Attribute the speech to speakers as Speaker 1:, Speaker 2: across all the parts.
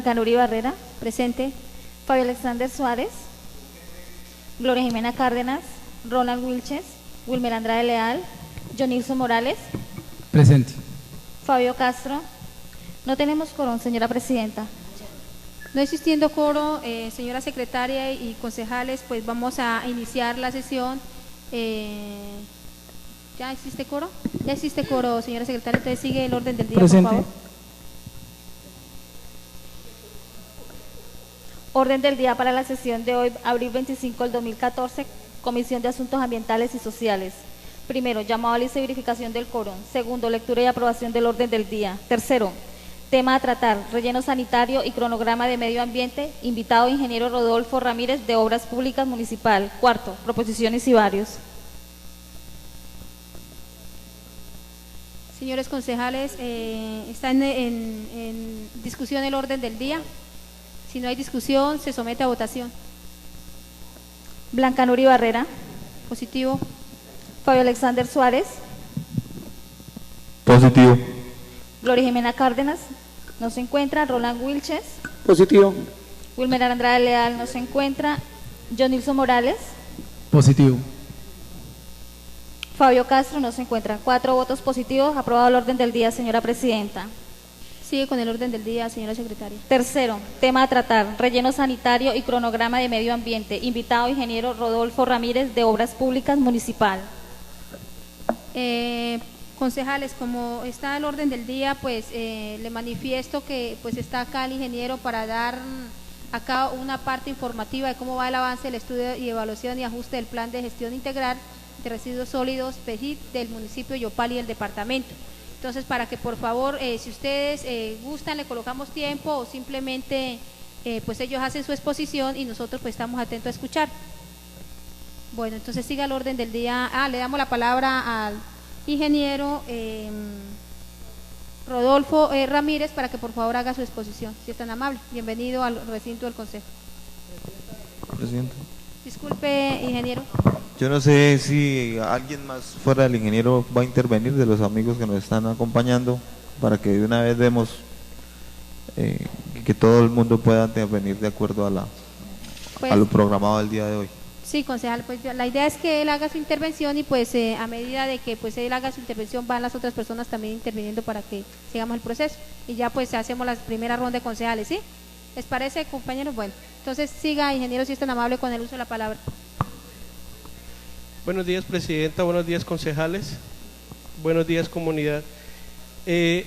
Speaker 1: Blanca Nuri Barrera,
Speaker 2: Presente.
Speaker 1: Fabio Alexander Suárez, Gloria Jimena Cárdenas, Ronald Wilches, Wilmer Andrade Leal, Jonilson Morales,
Speaker 3: Presente.
Speaker 1: Fabio Castro. No tenemos quórum, señora presidenta.
Speaker 2: No existiendo quórum, señora secretaria y concejales, pues vamos a iniciar la sesión. ¿Ya existe quórum? Ya existe quórum, señora secretaria, entonces sigue el orden del día,
Speaker 3: Presente.
Speaker 2: por favor.
Speaker 1: Orden del día para la sesión de hoy, abril 25 del 2014, Comisión de Asuntos Ambientales y Sociales. Primero, llamado a lista y verificación del quórum. Segundo, lectura y aprobación del orden del día. Tercero, tema a tratar, relleno sanitario y cronograma de medio ambiente. Invitado, ingeniero Rodolfo Ramírez, de Obras Públicas Municipal. Cuarto, proposiciones y varios.
Speaker 2: Señores concejales, está en discusión el orden del día. Si no hay discusión, se somete a votación.
Speaker 1: Blanca Nuri Barrera,
Speaker 2: Positivo.
Speaker 1: Fabio Alexander Suárez,
Speaker 4: Positivo.
Speaker 1: Gloria Jimena Cárdenas, no se encuentra. Roland Wilches,
Speaker 4: Positivo.
Speaker 1: Wilmer Andrade Leal, no se encuentra. Jonilson Morales,
Speaker 3: Positivo.
Speaker 1: Fabio Castro, no se encuentra. 4 votos positivos. Aprobado el orden del día, señora presidenta.
Speaker 2: Sigue con el orden del día, señora secretaria.
Speaker 1: Tercero, tema a tratar, relleno sanitario y cronograma de medio ambiente. Invitado, ingeniero Rodolfo Ramírez, de Obras Públicas Municipal.
Speaker 2: Concejales, como está el orden del día, pues le manifiesto que pues está acá el ingeniero para dar acá una parte informativa de cómo va el avance del estudio y evaluación y ajuste del plan de gestión integral de residuos sólidos PEGID del municipio de Yopal y del departamento. Entonces, para que por favor, si ustedes gustan, le colocamos tiempo o simplemente pues ellos hacen su exposición y nosotros pues estamos atentos a escuchar. Bueno, entonces siga el orden del día. Le damos la palabra al ingeniero Rodolfo Ramírez para que por favor haga su exposición, si es tan amable. Bienvenido al recinto del Consejo.
Speaker 4: Presidente.
Speaker 2: Disculpe, ingeniero.
Speaker 4: Yo no sé si alguien más fuera del ingeniero va a intervenir, de los amigos que nos están acompañando, para que de una vez demos que todo el mundo pueda intervenir de acuerdo a lo programado del día de hoy.
Speaker 2: Sí, concejal, pues la idea es que él haga su intervención y pues a medida de que pues él haga su intervención van las otras personas también interviniendo para que sigamos el proceso y ya pues hacemos la primera ronda de concejales, ¿sí? ¿Les parece, compañeros? Bueno, entonces siga, ingeniero, si es tan amable con el uso de la palabra.
Speaker 5: Buenos días, presidenta, buenos días, concejales, buenos días, comunidad.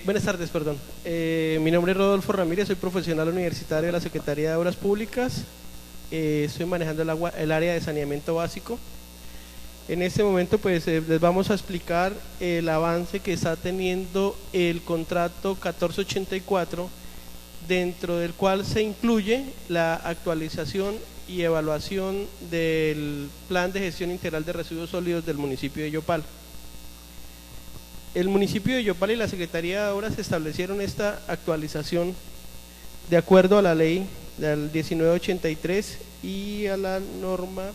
Speaker 5: Buenas tardes, perdón. Mi nombre es Rodolfo Ramírez, soy profesional universitario de la Secretaría de Obras Públicas. Estoy manejando el área de saneamiento básico. En este momento pues les vamos a explicar el avance que está teniendo el contrato 1484, dentro del cual se incluye la actualización y evaluación del plan de gestión integral de residuos sólidos del municipio de Yopal. El municipio de Yopal y la Secretaría de Obras establecieron esta actualización de acuerdo a la ley del 1983 y a la norma,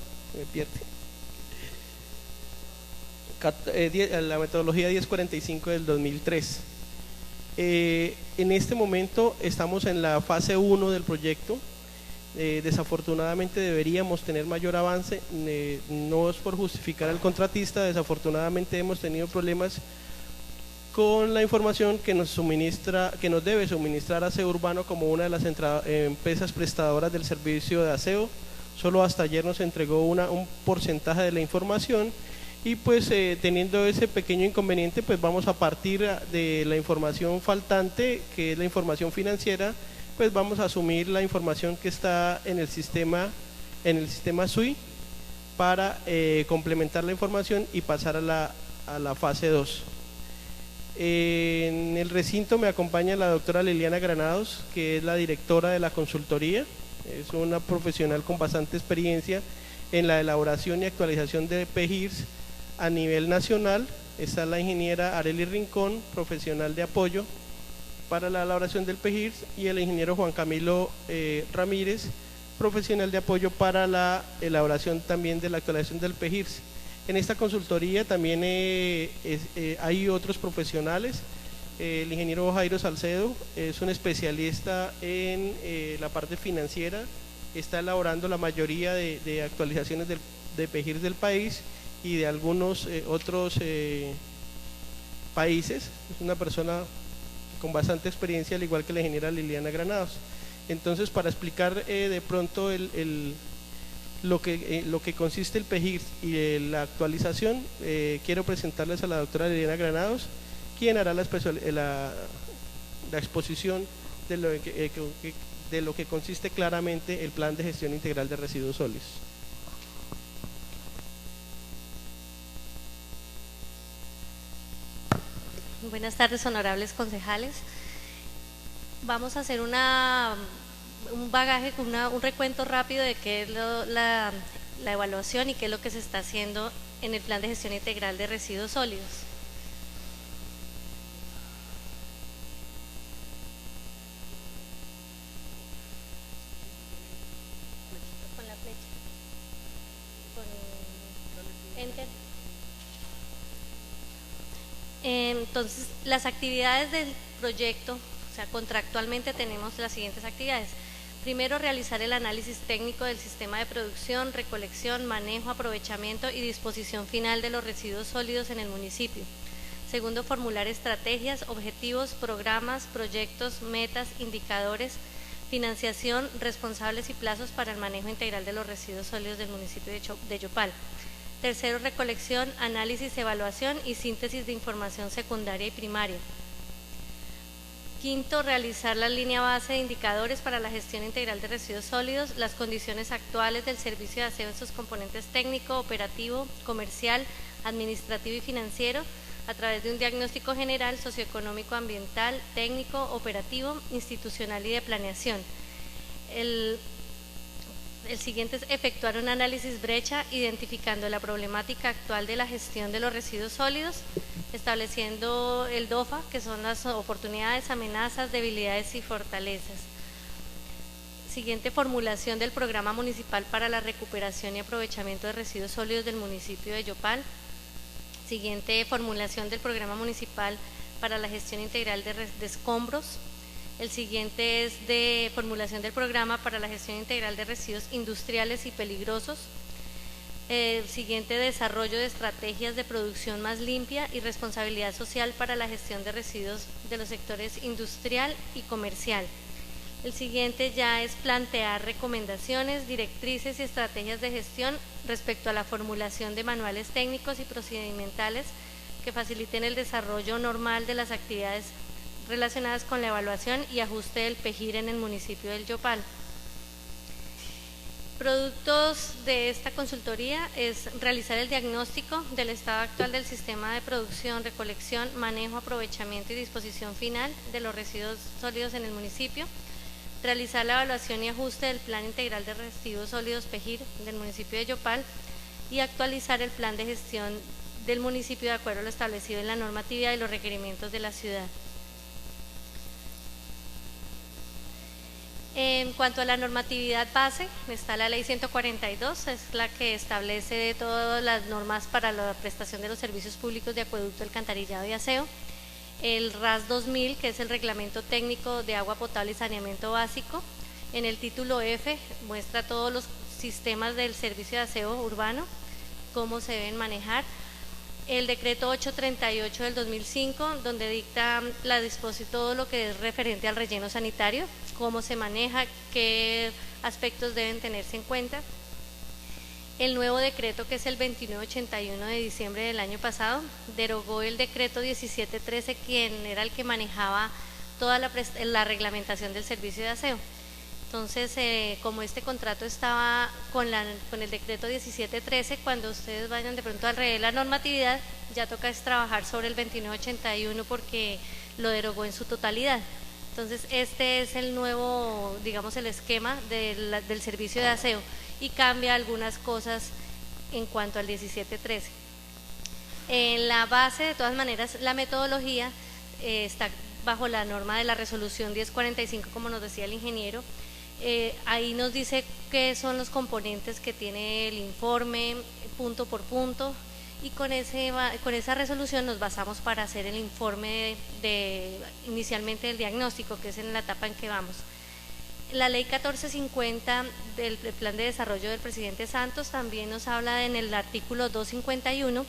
Speaker 5: a la metodología 1045 del 2003. En este momento estamos en la fase 1 del proyecto. Desafortunadamente deberíamos tener mayor avance, no es por justificar al contratista, desafortunadamente hemos tenido problemas con la información que nos suministra, que nos debe suministrar Aseo Urbano como una de las empresas prestadoras del servicio de aseo. Solo hasta ayer nos entregó un porcentaje de la información y pues teniendo ese pequeño inconveniente pues vamos a partir de la información faltante, que es la información financiera, pues vamos a asumir la información que está en el sistema SUI para complementar la información y pasar a la fase 2. En el recinto me acompaña la doctora Liliana Granados, que es la directora de la consultoría, es una profesional con bastante experiencia en la elaboración y actualización de PEGIRS a nivel nacional. Está la ingeniera Arely Rincón, profesional de apoyo para la elaboración del PEGIRS, y el ingeniero Juan Camilo Ramírez, profesional de apoyo para la elaboración también de la actualización del PEGIRS. En esta consultoría también hay otros profesionales El ingeniero Jairo Salcedo es un especialista en la parte financiera, está elaborando la mayoría de actualizaciones de PEGIR del país y de algunos otros países. Es una persona con bastante experiencia, al igual que la ingeniera Liliana Granados. Entonces, para explicar de pronto lo que consiste el PEGIR y la actualización, quiero presentarles a la doctora Liliana Granados, quien hará la exposición de lo que consiste claramente el Plan de Gestión Integral de Residuos Sólidos.
Speaker 6: Buenas tardes, honorables concejales. Vamos a hacer un bagaje, un recuento rápido de qué es la evaluación y qué es lo que se está haciendo en el Plan de Gestión Integral de Residuos Sólidos. Con la flecha. Con Enter. Entonces, las actividades del proyecto, o sea, contractualmente tenemos las siguientes actividades. Primero, realizar el análisis técnico del sistema de producción, recolección, manejo, aprovechamiento y disposición final de los residuos sólidos en el municipio. Segundo, formular estrategias, objetivos, programas, proyectos, metas, indicadores, financiación, responsables y plazos para el manejo integral de los residuos sólidos del municipio de Yopal. Tercero, recolección, análisis, evaluación y síntesis de información secundaria y primaria. Quinto, realizar la línea base de indicadores para la gestión integral de residuos sólidos, las condiciones actuales del servicio de aseo en sus componentes técnico, operativo, comercial, administrativo y financiero, a través de un diagnóstico general, socioeconómico, ambiental, técnico, operativo, institucional y de planeación. El siguiente es efectuar un análisis brecha identificando la problemática actual de la gestión de los residuos sólidos, estableciendo el DOFA, que son las oportunidades, amenazas, debilidades y fortalezas. Siguiente, formulación del programa municipal para la recuperación y aprovechamiento de residuos sólidos del municipio de Yopal. Siguiente, formulación del programa municipal para la gestión integral de escombros. El siguiente es de formulación del programa para la gestión integral de residuos industriales y peligrosos. El siguiente, desarrollo de estrategias de producción más limpia y responsabilidad social para la gestión de residuos de los sectores industrial y comercial. El siguiente ya es plantear recomendaciones, directrices y estrategias de gestión respecto a la formulación de manuales técnicos y procedimentales que faciliten el desarrollo normal de las actividades relacionadas con la evaluación y ajuste del PEGIR en el municipio del Yopal. Productos de esta consultoría es realizar el diagnóstico del estado actual del sistema de producción, recolección, manejo, aprovechamiento y disposición final de los residuos sólidos en el municipio, realizar la evaluación y ajuste del Plan Integral de Residuos Sólidos PEGIR del municipio de Yopal y actualizar el plan de gestión del municipio de acuerdo a lo establecido en la normatividad y los requerimientos de la ciudad. En cuanto a la normatividad base, está la ley 142, es la que establece todas las normas para la prestación de los servicios públicos de acueducto, alcantarillado y aseo. El RAS 2000, que es el Reglamento Técnico de Agua Potable y Saneamiento Básico. En el título F muestra todos los sistemas del servicio de aseo urbano, cómo se deben manejar. El decreto 838 del 2005, donde dicta la disposición, todo lo que es referente al relleno sanitario, cómo se maneja, qué aspectos deben tenerse en cuenta. El nuevo decreto, que es el 2981 de diciembre del año pasado, derogó el decreto 1713, quien era el que manejaba toda la reglamentación del servicio de aseo. Entonces, como este contrato estaba con el decreto 1713, cuando ustedes vayan de pronto a leer la normatividad, ya toca es trabajar sobre el 2981 porque lo derogó en su totalidad. Entonces, este es el nuevo, digamos, el esquema del servicio de aseo y cambia algunas cosas en cuanto al 1713. En la base, de todas maneras, la metodología está bajo la norma de la resolución 1045, como nos decía el ingeniero. Ahí nos dice qué son los componentes que tiene el informe punto por punto y con esa resolución nos basamos para hacer el informe inicialmente del diagnóstico, que es en la etapa en que vamos. La ley 1450 del plan de desarrollo del presidente Santos también nos habla en el artículo 251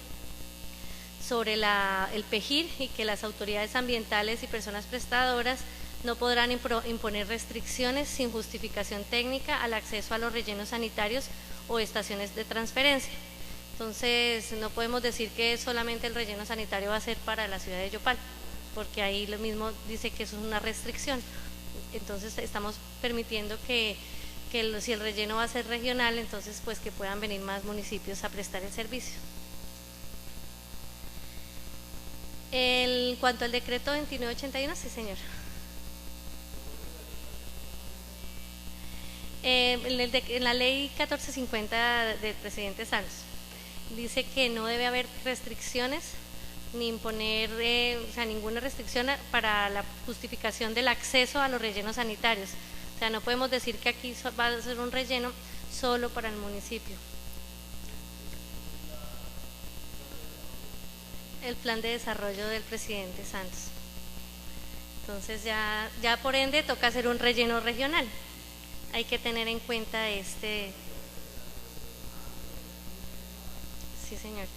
Speaker 6: sobre el PEGIR, y que las autoridades ambientales y personas prestadoras no podrán imponer restricciones sin justificación técnica al acceso a los rellenos sanitarios o estaciones de transferencia. Entonces, no podemos decir que solamente el relleno sanitario va a ser para la ciudad de Yopal, porque ahí lo mismo dice que eso es una restricción. Entonces, estamos permitiendo que si el relleno va a ser regional, entonces pues que puedan venir más municipios a prestar el servicio. En cuanto al decreto 2981, sí señor. En la ley 1450 del presidente Santos dice que no debe haber restricciones ni imponer ninguna restricción para la justificación del acceso a los rellenos sanitarios. O sea, no podemos decir que aquí va a ser un relleno solo para el municipio. El plan de desarrollo del presidente Santos. Entonces ya por ende toca hacer un relleno regional. Hay que tener en cuenta Sí, señor.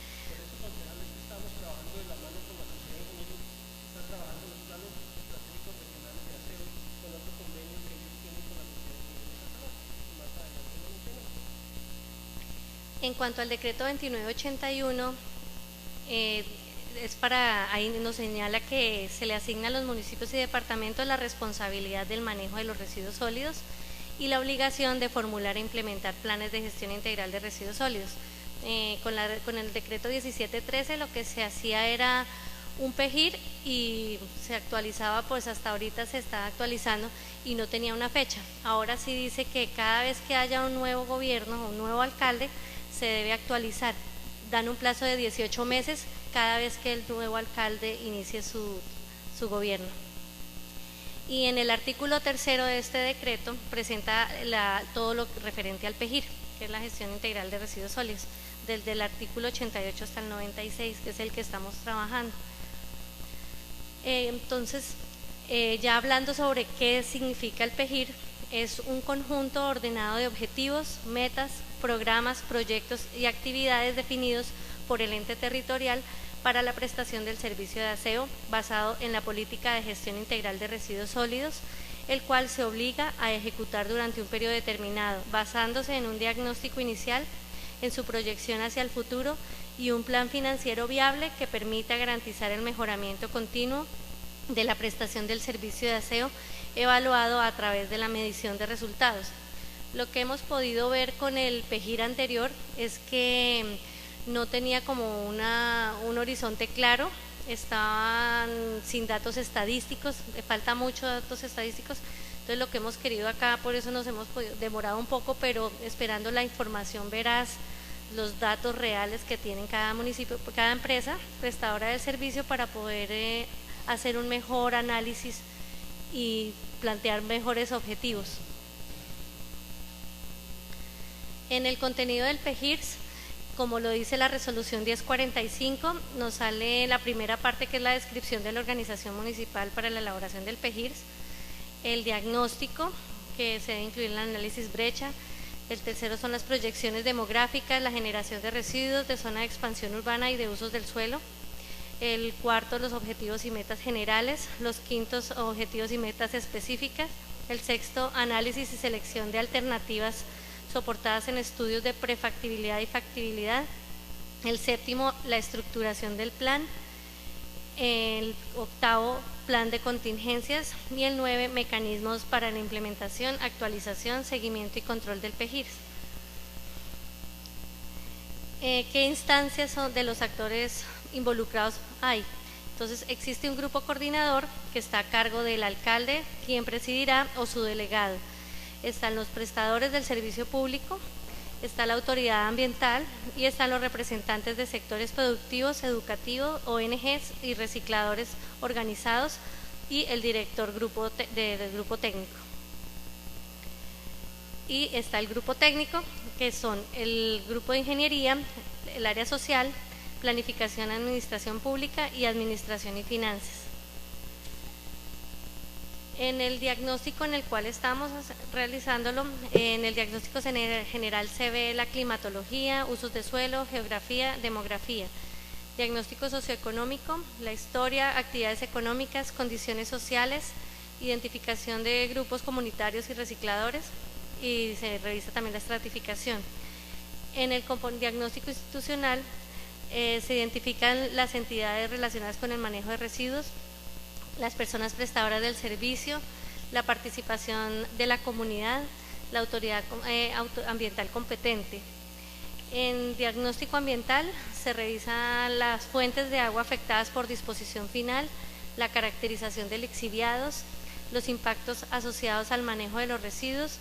Speaker 6: En cuanto al decreto 2981, ahí nos señala que se le asigna a los municipios y departamentos la responsabilidad del manejo de los residuos sólidos y la obligación de formular e implementar planes de gestión integral de residuos sólidos. Con el decreto 1713 lo que se hacía era un PEGIR y se actualizaba, pues hasta ahorita se está actualizando y no tenía una fecha. Ahora sí dice que cada vez que haya un nuevo gobierno o un nuevo alcalde se debe actualizar. Dan un plazo de 18 meses cada vez que el nuevo alcalde inicie su gobierno. Y en el artículo 3 de este decreto presenta todo lo referente al PEGIR, que es la gestión integral de residuos sólidos, desde el artículo 88 hasta el 96, que es el que estamos trabajando. Entonces, ya hablando sobre qué significa el PEGIR, es un conjunto ordenado de objetivos, metas, programas, proyectos y actividades definidos por el ente territorial para la prestación del servicio de aseo basado en la política de gestión integral de residuos sólidos, el cual se obliga a ejecutar durante un periodo determinado, basándose en un diagnóstico inicial, en su proyección hacia el futuro y un plan financiero viable que permita garantizar el mejoramiento continuo de la prestación del servicio de aseo evaluado a través de la medición de resultados. Lo que hemos podido ver con el PEGIR anterior es que no tenía como un horizonte claro, estaban sin datos estadísticos, le falta mucho datos estadísticos. Entonces lo que hemos querido acá, por eso nos hemos demorado un poco, pero esperando la información veraz, los datos reales que tienen cada municipio, cada empresa prestadora del servicio, para poder hacer un mejor análisis y plantear mejores objetivos. En el contenido del PEGIRS, como lo dice la resolución 1045, nos sale la primera parte, que es la descripción de la organización municipal para la elaboración del PEGIRS, el diagnóstico, que se debe incluir en el análisis brecha. El tercero son las proyecciones demográficas, la generación de residuos, de zona de expansión urbana y de usos del suelo. El cuarto, los objetivos y metas generales. Los quintos, objetivos y metas específicas. El sexto, análisis y selección de alternativas soportadas en estudios de prefactibilidad y factibilidad. El séptimo, la estructuración del plan. El octavo, plan de contingencias. Y el 9, mecanismos para la implementación, actualización, seguimiento y control del PEGIRS. ¿Qué instancias son de los actores involucrados hay? Entonces, existe un grupo coordinador que está a cargo del alcalde, quien presidirá, o su delegado. Están los prestadores del servicio público, está la autoridad ambiental y están los representantes de sectores productivos, educativos, ONGs y recicladores organizados, y el director del grupo técnico. Y está el grupo técnico, que son el grupo de ingeniería, el área social, planificación, administración pública y administración y finanzas. En el diagnóstico en el cual estamos realizándolo, en el diagnóstico general se ve la climatología, usos de suelo, geografía, demografía, diagnóstico socioeconómico, la historia, actividades económicas, condiciones sociales, identificación de grupos comunitarios y recicladores, y se revisa también la estratificación. En el diagnóstico institucional se identifican las entidades relacionadas con el manejo de residuos, las personas prestadoras del servicio, la participación de la comunidad, la autoridad ambiental competente. En diagnóstico ambiental se revisan las fuentes de agua afectadas por disposición final, la caracterización de lixiviados, los impactos asociados al manejo de los residuos,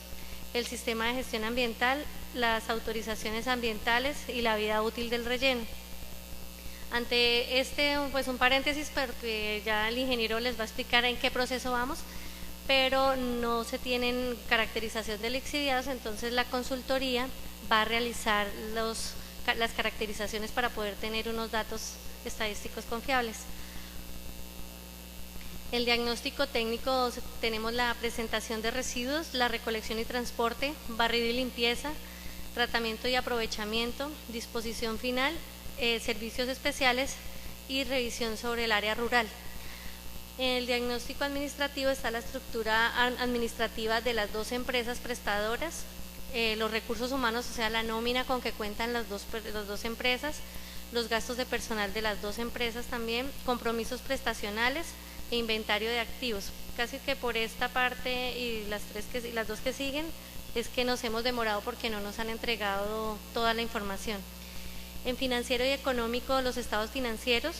Speaker 6: el sistema de gestión ambiental, las autorizaciones ambientales y la vida útil del relleno. Ante pues un paréntesis, porque ya el ingeniero les va a explicar en qué proceso vamos, pero no se tienen caracterización de lixiviados, entonces la consultoría va a realizar las caracterizaciones para poder tener unos datos estadísticos confiables. El diagnóstico técnico, tenemos la presentación de residuos, la recolección y transporte, barrido y limpieza, tratamiento y aprovechamiento, disposición final, servicios especiales y revisión sobre el área rural. En el diagnóstico administrativo está la estructura administrativa de las dos empresas prestadoras, los recursos humanos, o sea, la nómina con que cuentan las dos empresas, los gastos de personal de las dos empresas también, compromisos prestacionales e inventario de activos. Casi que por esta parte y las dos que siguen es que nos hemos demorado porque no nos han entregado toda la información. En financiero y económico, los estados financieros,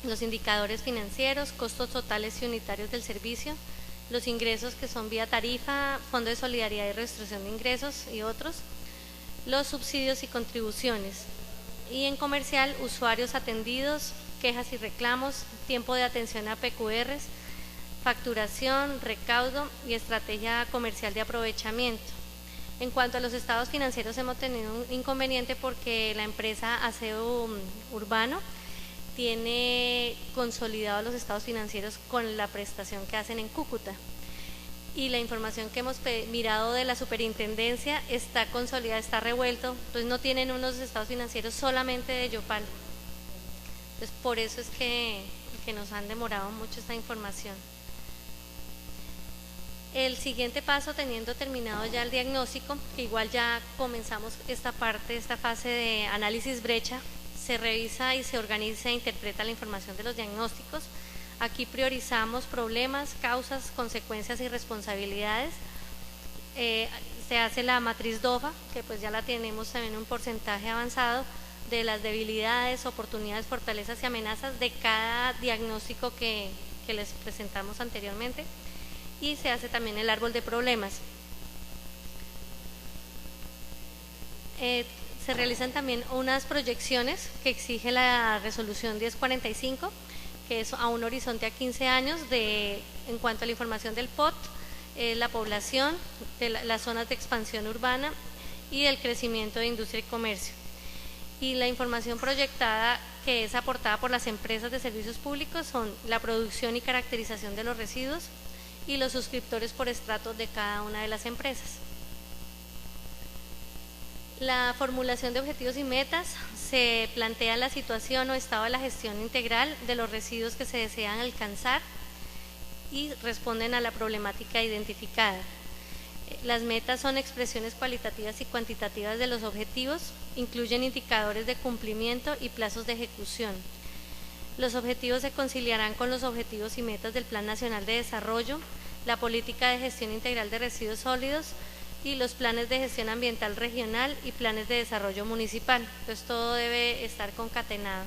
Speaker 6: los indicadores financieros, costos totales y unitarios del servicio, los ingresos que son vía tarifa, Fondo de Solidaridad y Redistribución de Ingresos y otros, los subsidios y contribuciones. Y en comercial, usuarios atendidos, quejas y reclamos, tiempo de atención a PQRs, facturación, recaudo y estrategia comercial de aprovechamiento. En cuanto a los estados financieros, hemos tenido un inconveniente porque la empresa Aseo Urbano tiene consolidados los estados financieros con la prestación que hacen en Cúcuta, y la información que hemos mirado de la superintendencia está consolidada, está revuelto, entonces no tienen unos estados financieros solamente de Yopal. Entonces por eso es que nos han demorado mucho esta información. El siguiente paso, teniendo terminado ya el diagnóstico, que igual ya comenzamos esta fase de análisis brecha, se revisa y se organiza e interpreta la información de los diagnósticos. Aquí priorizamos problemas, causas, consecuencias y responsabilidades. Se hace la matriz DOFA, que pues ya la tenemos también un porcentaje avanzado de las debilidades, oportunidades, fortalezas y amenazas de cada diagnóstico que les presentamos anteriormente. Y se hace también el árbol de problemas. Se realizan también unas proyecciones que exige la resolución 1045, que es a un horizonte a 15 años en cuanto a la información del POT, la población, de las zonas de expansión urbana y el crecimiento de industria y comercio. Y la información proyectada que es aportada por las empresas de servicios públicos son la producción y caracterización de los residuos y los suscriptores por estratos de cada una de las empresas. La formulación de objetivos y metas, se plantea la situación o estado de la gestión integral de los residuos que se desean alcanzar y responden a la problemática identificada. Las metas son expresiones cualitativas y cuantitativas de los objetivos, incluyen indicadores de cumplimiento y plazos de ejecución. Los objetivos se conciliarán con los objetivos y metas del Plan Nacional de Desarrollo, la Política de Gestión Integral de Residuos Sólidos y los planes de gestión ambiental regional y planes de desarrollo municipal. Entonces todo debe estar concatenado.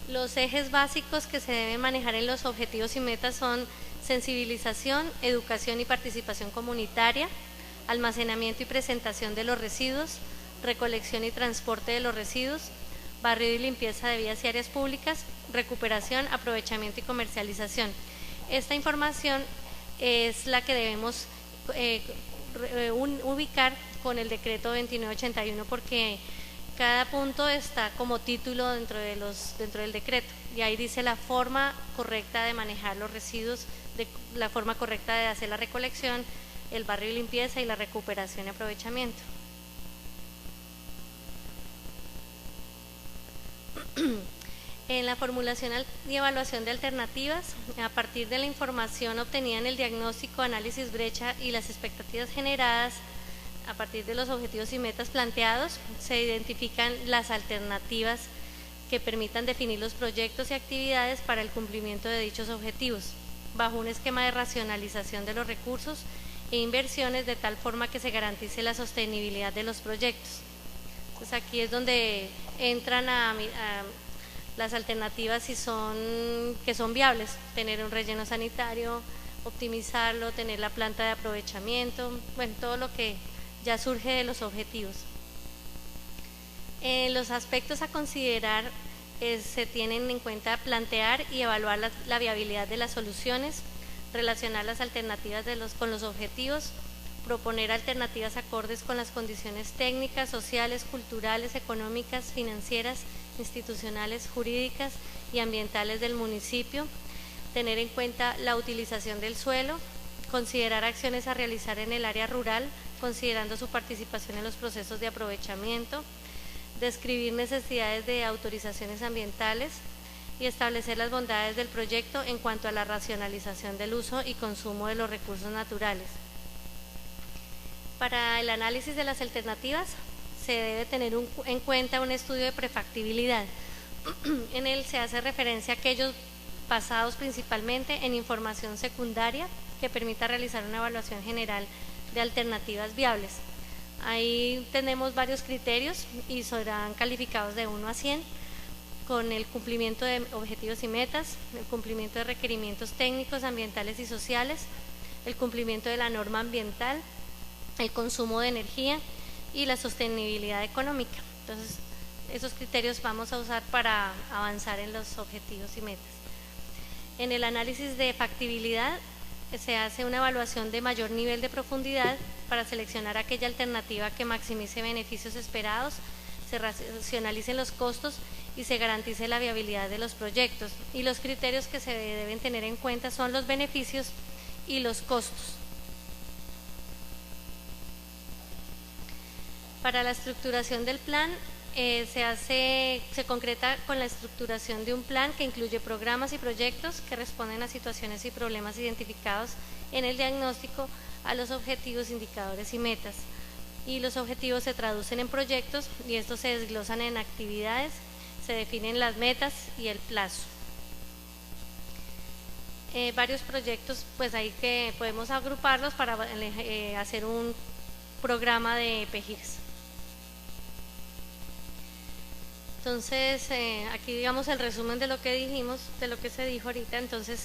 Speaker 6: Los ejes básicos que se deben manejar en los objetivos y metas son sensibilización, educación y participación comunitaria, almacenamiento y presentación de los residuos, recolección y transporte de los residuos, barrido y limpieza de vías y áreas públicas, recuperación, aprovechamiento y comercialización. Esta información es la que debemos ubicar con el decreto 2981 porque Cada punto está como título dentro del decreto y ahí dice la forma correcta de manejar los residuos, la forma correcta de hacer la recolección, el barrio y limpieza y la recuperación y aprovechamiento. En la formulación y evaluación de alternativas, a partir de la información obtenida en el diagnóstico, análisis brecha y las expectativas generadas, a partir de los objetivos y metas planteados, se identifican las alternativas que permitan definir los proyectos y actividades para el cumplimiento de dichos objetivos, bajo un esquema de racionalización de los recursos e inversiones de tal forma que se garantice la sostenibilidad de los proyectos. Entonces aquí es donde entran a las alternativas que son viables, tener un relleno sanitario, optimizarlo, tener la planta de aprovechamiento, bueno, todo lo que ya surge de los objetivos. Los aspectos a considerar se tienen en cuenta plantear y evaluar la viabilidad de las soluciones, relacionar las alternativas con los objetivos, proponer alternativas acordes con las condiciones técnicas, sociales, culturales, económicas, financieras, institucionales, jurídicas y ambientales del municipio, tener en cuenta la utilización del suelo, considerar acciones a realizar en el área rural, considerando su participación en los procesos de aprovechamiento, describir necesidades de autorizaciones ambientales y establecer las bondades del proyecto en cuanto a la racionalización del uso y consumo de los recursos naturales. Para el análisis de las alternativas se debe tener en cuenta un estudio de prefactibilidad. En él se hace referencia a aquellos basados principalmente en información secundaria que permita realizar una evaluación general de alternativas viables. Ahí tenemos varios criterios y serán calificados de 1 a 100, con el cumplimiento de objetivos y metas, el cumplimiento de requerimientos técnicos, ambientales y sociales, el cumplimiento de la norma ambiental, el consumo de energía y la sostenibilidad económica. Entonces, esos criterios vamos a usar para avanzar en los objetivos y metas. En el análisis de factibilidad se hace una evaluación de mayor nivel de profundidad para seleccionar aquella alternativa que maximice beneficios esperados, se racionalicen los costos y se garantice la viabilidad de los proyectos. Y los criterios que se deben tener en cuenta son los beneficios y los costos. Para la estructuración del plan, se concreta con la estructuración de un plan que incluye programas y proyectos que responden a situaciones y problemas identificados en el diagnóstico, a los objetivos, indicadores y metas. Y los objetivos se traducen en proyectos y estos se desglosan en actividades, se definen las metas y el plazo. Varios proyectos, pues ahí que podemos agruparlos para hacer un programa de PEGIRS. Entonces, aquí digamos el resumen de lo que dijimos, de lo que se dijo ahorita. Entonces,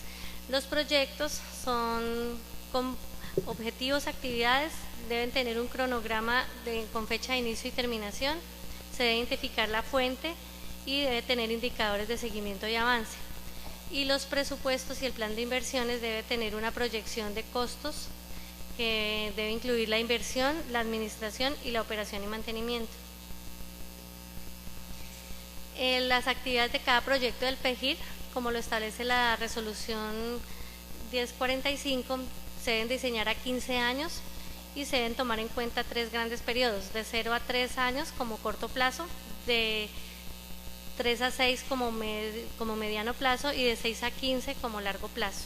Speaker 6: los proyectos son con objetivos, actividades, deben tener un cronograma con fecha de inicio y terminación, se debe identificar la fuente y debe tener indicadores de seguimiento y avance. Y los presupuestos y el plan de inversiones debe tener una proyección de costos que debe incluir la inversión, la administración y la operación y mantenimiento. Las actividades de cada proyecto del PEGIR, como lo establece la resolución 1045, se deben diseñar a 15 años y se deben tomar en cuenta 3 grandes periodos, de 0 a 3 años como corto plazo, de 3 a 6 como mediano plazo y de 6 a 15 como largo plazo.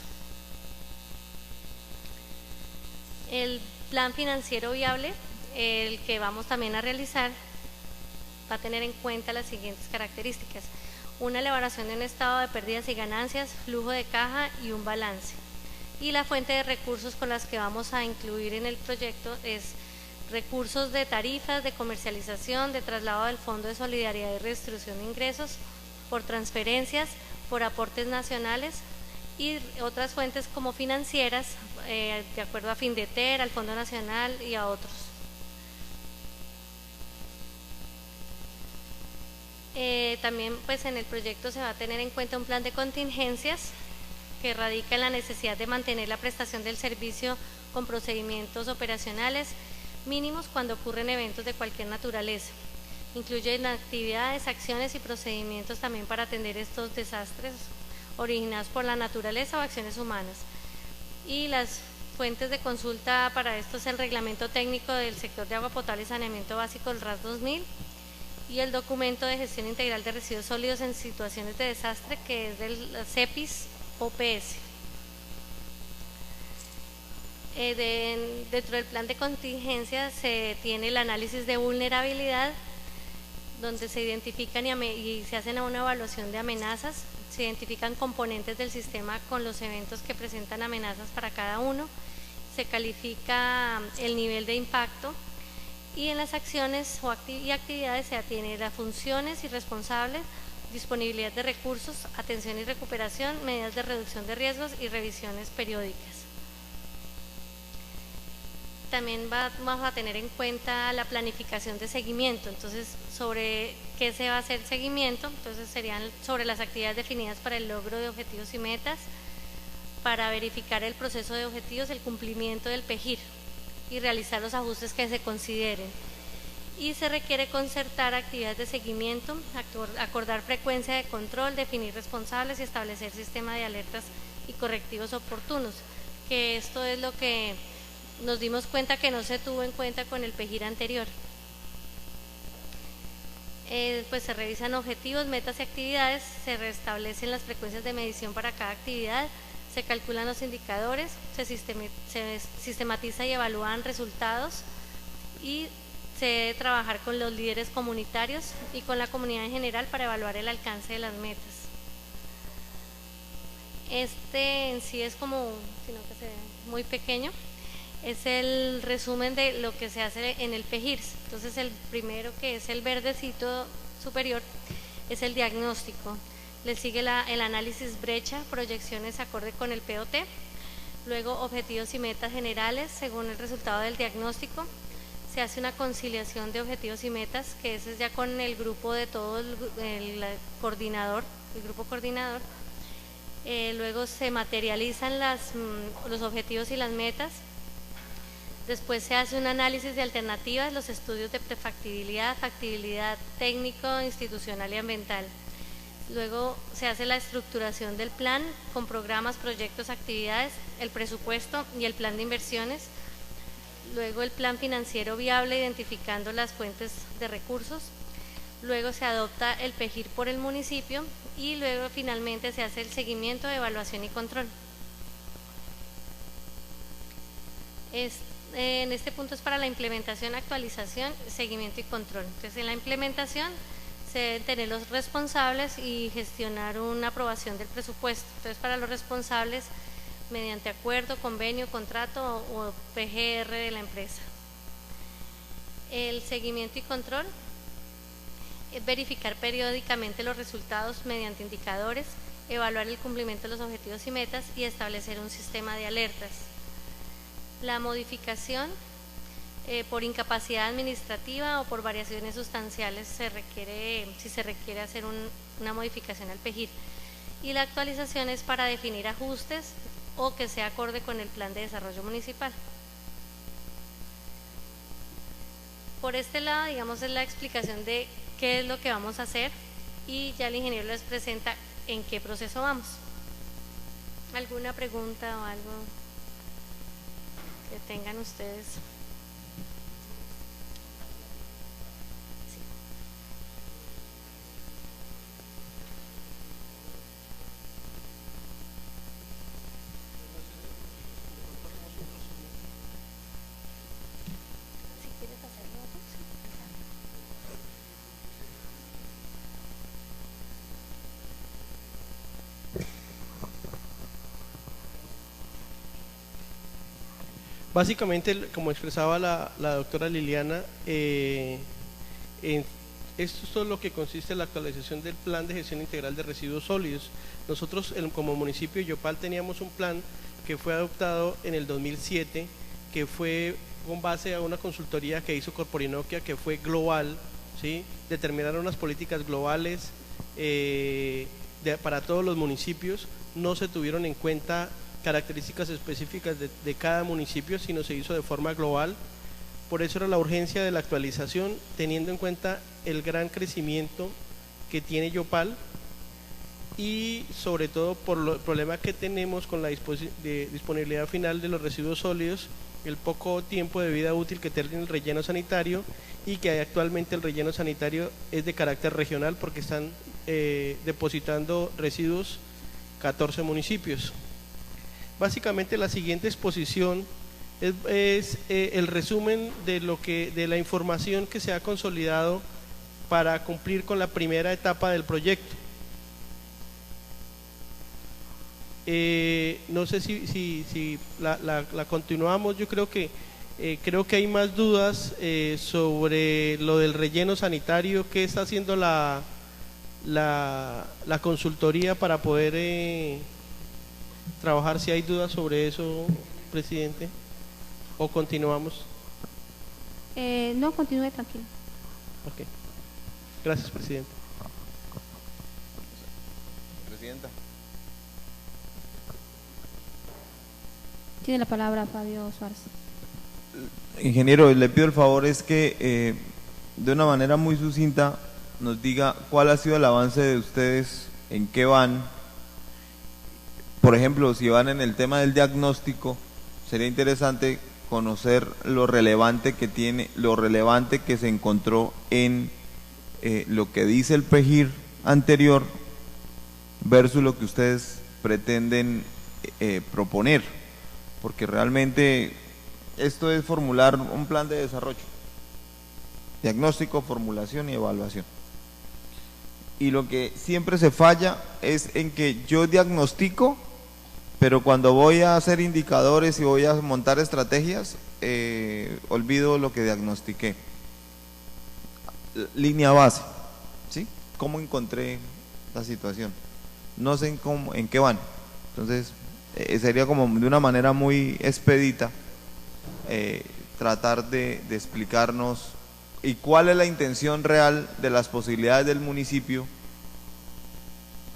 Speaker 6: El plan financiero viable, el que vamos también a realizar, va a tener en cuenta las siguientes características: una elaboración de un estado de pérdidas y ganancias, flujo de caja y un balance. Y la fuente de recursos con las que vamos a incluir en el proyecto es recursos de tarifas, de comercialización, de traslado del Fondo de Solidaridad y Redistribución de Ingresos, por transferencias, por aportes nacionales y otras fuentes como financieras, de acuerdo a Findeter, al Fondo Nacional y a otros. También pues en el proyecto se va a tener en cuenta un plan de contingencias que radica en la necesidad de mantener la prestación del servicio con procedimientos operacionales mínimos cuando ocurren eventos de cualquier naturaleza. Incluyen actividades, acciones y procedimientos también para atender estos desastres originados por la naturaleza o acciones humanas. Y las fuentes de consulta para esto es el Reglamento Técnico del Sector de Agua Potable y Saneamiento Básico, el RAS 2000, y el Documento de Gestión Integral de Residuos Sólidos en Situaciones de Desastre, que es del CEPIS OPS. Dentro del plan de contingencia se tiene el análisis de vulnerabilidad, donde se identifican y se hacen una evaluación de amenazas, se identifican componentes del sistema con los eventos que presentan amenazas para cada uno, se califica el nivel de impacto, y en las acciones y actividades se atiene las funciones y responsables, disponibilidad de recursos, atención y recuperación, medidas de reducción de riesgos y revisiones periódicas. También vamos a tener en cuenta la planificación de seguimiento. Entonces, sobre qué se va a hacer seguimiento, entonces serían sobre las actividades definidas para el logro de objetivos y metas, para verificar el proceso de objetivos, el cumplimiento del PEGIR y realizar los ajustes que se consideren. Y se requiere concertar actividades de seguimiento, acordar frecuencia de control, definir responsables y establecer sistema de alertas y correctivos oportunos, que esto es lo que nos dimos cuenta que no se tuvo en cuenta con el PEGIR anterior. Pues se revisan objetivos, metas y actividades, se restablecen las frecuencias de medición para cada actividad, se calculan los indicadores, se sistematiza y evalúan resultados, y se debe trabajar con los líderes comunitarios y con la comunidad en general para evaluar el alcance de las metas. Este en sí es como, sino que se ve muy pequeño, es el resumen de lo que se hace en el PEGIRS. Entonces el primero, que es el verdecito superior, es el diagnóstico. Le sigue el análisis brecha, proyecciones acorde con el POT, luego objetivos y metas generales según el resultado del diagnóstico. Se hace una conciliación de objetivos y metas, que ese es ya con el grupo de todo el coordinador, el grupo coordinador. Luego se materializan los objetivos y las metas. Después se hace un análisis de alternativas, los estudios de prefactibilidad, factibilidad técnico, institucional y ambiental. Luego se hace la estructuración del plan con programas, proyectos, actividades, el presupuesto y el plan de inversiones. Luego el plan financiero viable, identificando las fuentes de recursos. Luego se adopta el PEGIR por el municipio, y luego finalmente se hace el seguimiento, evaluación y control. En este punto es para la implementación, actualización, seguimiento y control. Entonces, en la implementación se deben tener los responsables y gestionar una aprobación del presupuesto. Entonces, para los responsables, mediante acuerdo, convenio, contrato o PGR de la empresa. El seguimiento y control es verificar periódicamente los resultados mediante indicadores, evaluar el cumplimiento de los objetivos y metas y establecer un sistema de alertas. La modificación por incapacidad administrativa o por variaciones sustanciales si se requiere hacer una modificación al PEGIR. Y la actualización es para definir ajustes o que sea acorde con el plan de desarrollo municipal. Por este lado, digamos, es la explicación de qué es lo que vamos a hacer, y ya el ingeniero les presenta en qué proceso vamos. ¿Alguna pregunta o algo que tengan ustedes?
Speaker 5: Básicamente, como expresaba la doctora Liliana, esto es lo que consiste en la actualización del plan de gestión integral de residuos sólidos. Nosotros como municipio de Yopal teníamos un plan que fue adoptado en el 2007, que fue con base a una consultoría que hizo Corporinoquia, que fue global, ¿sí? Determinaron unas políticas globales para todos los municipios. No se tuvieron en cuenta características específicas de cada municipio, sino se hizo de forma global. Por eso era la urgencia de la actualización, teniendo en cuenta el gran crecimiento que tiene Yopal y sobre todo por el problema que tenemos con la disponibilidad final de los residuos sólidos, el poco tiempo de vida útil que tiene el relleno sanitario, y que actualmente el relleno sanitario es de carácter regional porque están depositando residuos 14 municipios. Básicamente la siguiente exposición es el resumen de la información que se ha consolidado para cumplir con la primera etapa del proyecto. No sé si la continuamos. Yo creo que hay más dudas sobre lo del relleno sanitario. ¿Qué está haciendo la consultoría para poder trabajar? Si hay dudas sobre eso, presidente, o continuamos.
Speaker 2: No, continúe tranquilo.
Speaker 5: Ok. Gracias, presidente.
Speaker 4: Presidenta.
Speaker 2: Tiene la palabra Fabio Suárez.
Speaker 4: Ingeniero, le pido el favor es que de una manera muy sucinta nos diga cuál ha sido el avance de ustedes, en qué van. Por ejemplo, si van en el tema del diagnóstico, sería interesante conocer lo relevante que tiene, lo relevante que se encontró en lo que dice el PEGIR anterior versus lo que ustedes pretenden proponer, porque realmente esto es formular un plan de desarrollo, diagnóstico, formulación y evaluación. Y lo que siempre se falla es en que yo diagnostico, pero cuando voy a hacer indicadores y voy a montar estrategias, olvido lo que diagnostiqué. Línea base, ¿sí? ¿Cómo encontré la situación? No sé en qué van. Entonces, sería como de una manera muy expedita tratar de explicarnos y cuál es la intención real de las posibilidades del municipio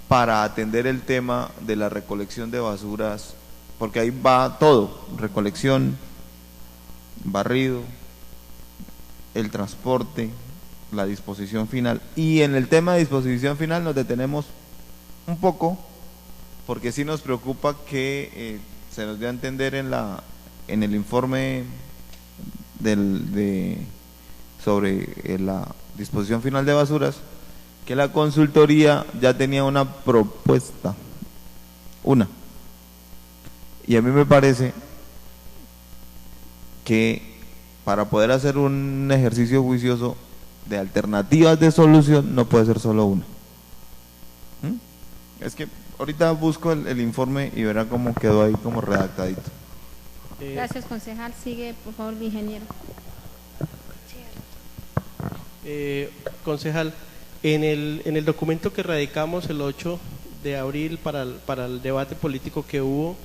Speaker 4: para atender el tema de la recolección de basuras, porque ahí va todo: recolección, barrido, el transporte, la disposición final. Y en el tema de disposición final nos detenemos un poco, porque sí nos preocupa que se nos dé a entender en el informe sobre la disposición final de basuras, que la consultoría ya tenía una propuesta, y a mí me parece que para poder hacer un ejercicio juicioso de alternativas de solución no puede ser solo una. Es que ahorita busco el informe y verá cómo quedó ahí como redactadito.
Speaker 2: Gracias, concejal. Sigue, por favor, el ingeniero.
Speaker 5: Concejal, en el documento que radicamos el 8 de abril para el debate político que hubo,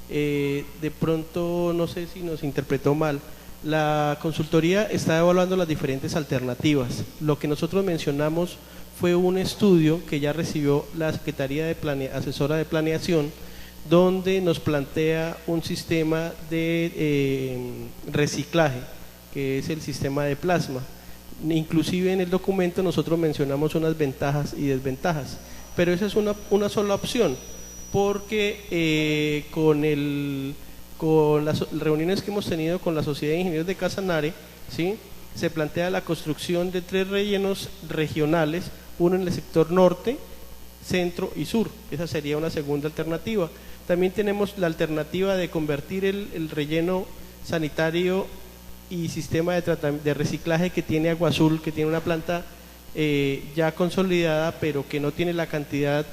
Speaker 5: de pronto, no sé si nos interpretó mal, la consultoría está evaluando las diferentes alternativas. Lo que nosotros mencionamos fue un estudio que ya recibió la Secretaría de Asesora de Planeación, donde nos plantea un sistema de reciclaje, que es el sistema de plasma. Inclusive en el documento nosotros mencionamos unas ventajas y desventajas, pero esa es una sola opción, porque con las reuniones que hemos tenido con la Sociedad de Ingenieros de Casanare, ¿sí?, se plantea la construcción de 3 rellenos regionales, uno en el sector norte, centro y sur. Esa sería una segunda alternativa. También tenemos la alternativa de convertir el relleno sanitario y sistema de reciclaje que tiene Agua Azul, que tiene una planta ya consolidada, pero que no tiene la cantidad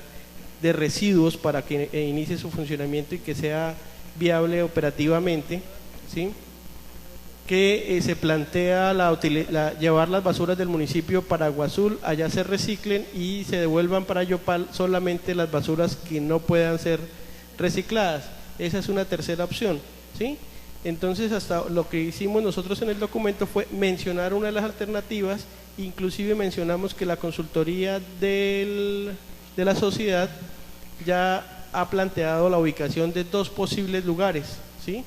Speaker 5: de residuos para que inicie su funcionamiento y que sea viable operativamente, ¿sí?, que se plantea llevar las basuras del municipio para Agua Azul, allá se reciclen y se devuelvan para Yopal solamente las basuras que no puedan ser recicladas. Esa es una tercera opción, ¿sí? Entonces, hasta lo que hicimos nosotros en el documento fue mencionar una de las alternativas, inclusive mencionamos que la consultoría de la sociedad ya ha planteado la ubicación de 2 posibles lugares, ¿sí?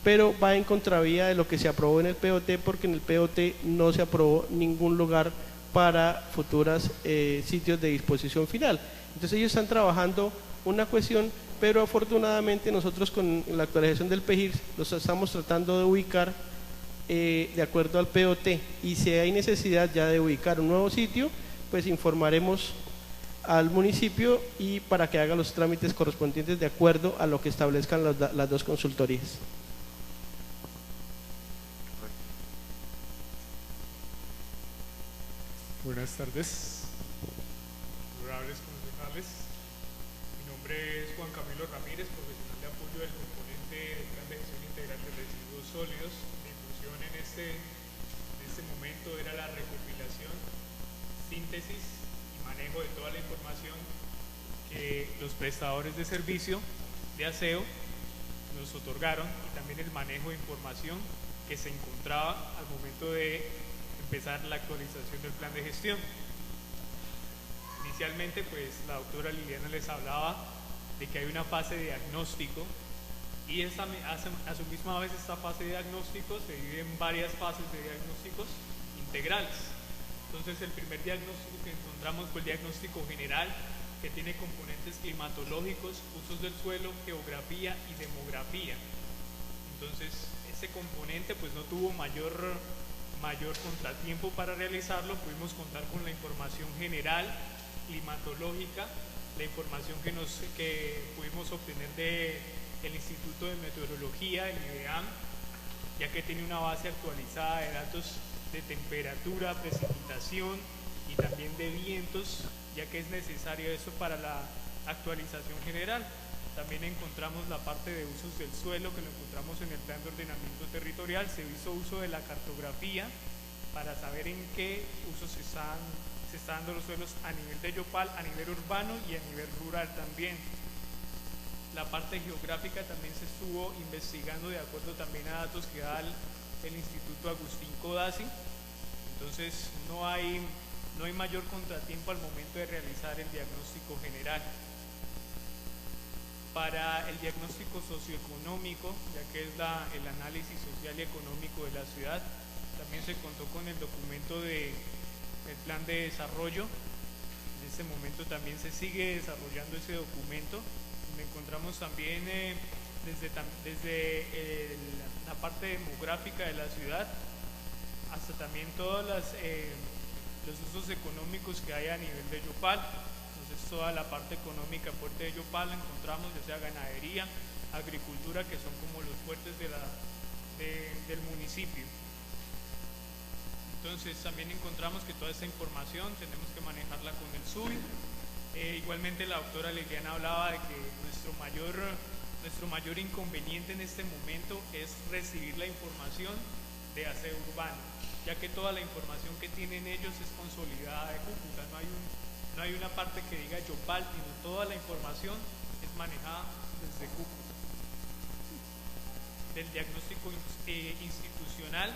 Speaker 5: pero va en contravía de lo que se aprobó en el POT, porque en el POT no se aprobó ningún lugar para futuros sitios de disposición final. Entonces ellos están trabajando una cuestión, pero afortunadamente nosotros con la actualización del PEGIR los estamos tratando de ubicar de acuerdo al POT, y si hay necesidad ya de ubicar un nuevo sitio, pues informaremos al municipio y para que haga los trámites correspondientes de acuerdo a lo que establezcan las dos consultorías.
Speaker 7: Buenas tardes, honorables concejales. Mi nombre es Juan Camilo Ramírez, profesional de apoyo del componente del Plan de Gestión Integral de Residuos Sólidos. Mi función en este momento era la recopilación, síntesis y manejo de toda la información que los prestadores de servicio de aseo nos otorgaron, y también el manejo de información que se encontraba al momento de empezar la actualización del plan de gestión. Inicialmente, pues la doctora Liliana les hablaba de que hay una fase de diagnóstico, y a su misma vez esta fase de diagnóstico se divide en varias fases de diagnósticos integrales. Entonces, el primer diagnóstico que encontramos fue el diagnóstico general, que tiene componentes climatológicos, usos del suelo, geografía y demografía. Entonces, ese componente pues no tuvo mayor contratiempo para realizarlo. Pudimos contar con la información general, climatológica, la información que pudimos obtener del Instituto de Meteorología, el IDEAM, ya que tiene una base actualizada de datos de temperatura, precipitación y también de vientos, ya que es necesario eso para la actualización general. También encontramos la parte de usos del suelo, que lo encontramos en el plan de ordenamiento territorial. Se hizo uso de la cartografía para saber en qué usos se están dando los suelos a nivel de Yopal, a nivel urbano y a nivel rural también. La parte geográfica también se estuvo investigando de acuerdo también a datos que da el Instituto Agustín Codazzi. Entonces no hay mayor contratiempo al momento de realizar el diagnóstico general. Para el diagnóstico socioeconómico, ya que es el análisis social y económico de la ciudad, también se contó con el documento del plan de desarrollo. En este momento también se sigue desarrollando ese documento, donde encontramos también desde la parte demográfica de la ciudad hasta también todos los usos económicos que hay a nivel de Yopal. Entonces toda la parte económica fuerte de Yopal la encontramos, ya sea ganadería, agricultura, que son como los fuertes del municipio. Entonces también encontramos que toda esta información tenemos que manejarla con el SUBI. Igualmente la doctora Liliana hablaba de que nuestro mayor inconveniente en este momento es recibir la información de aseo urbano, ya que toda la información que tienen ellos es consolidada de Cúcuta. No hay una parte que diga Yopal, sino toda la información es manejada desde Cúcuta. Del diagnóstico institucional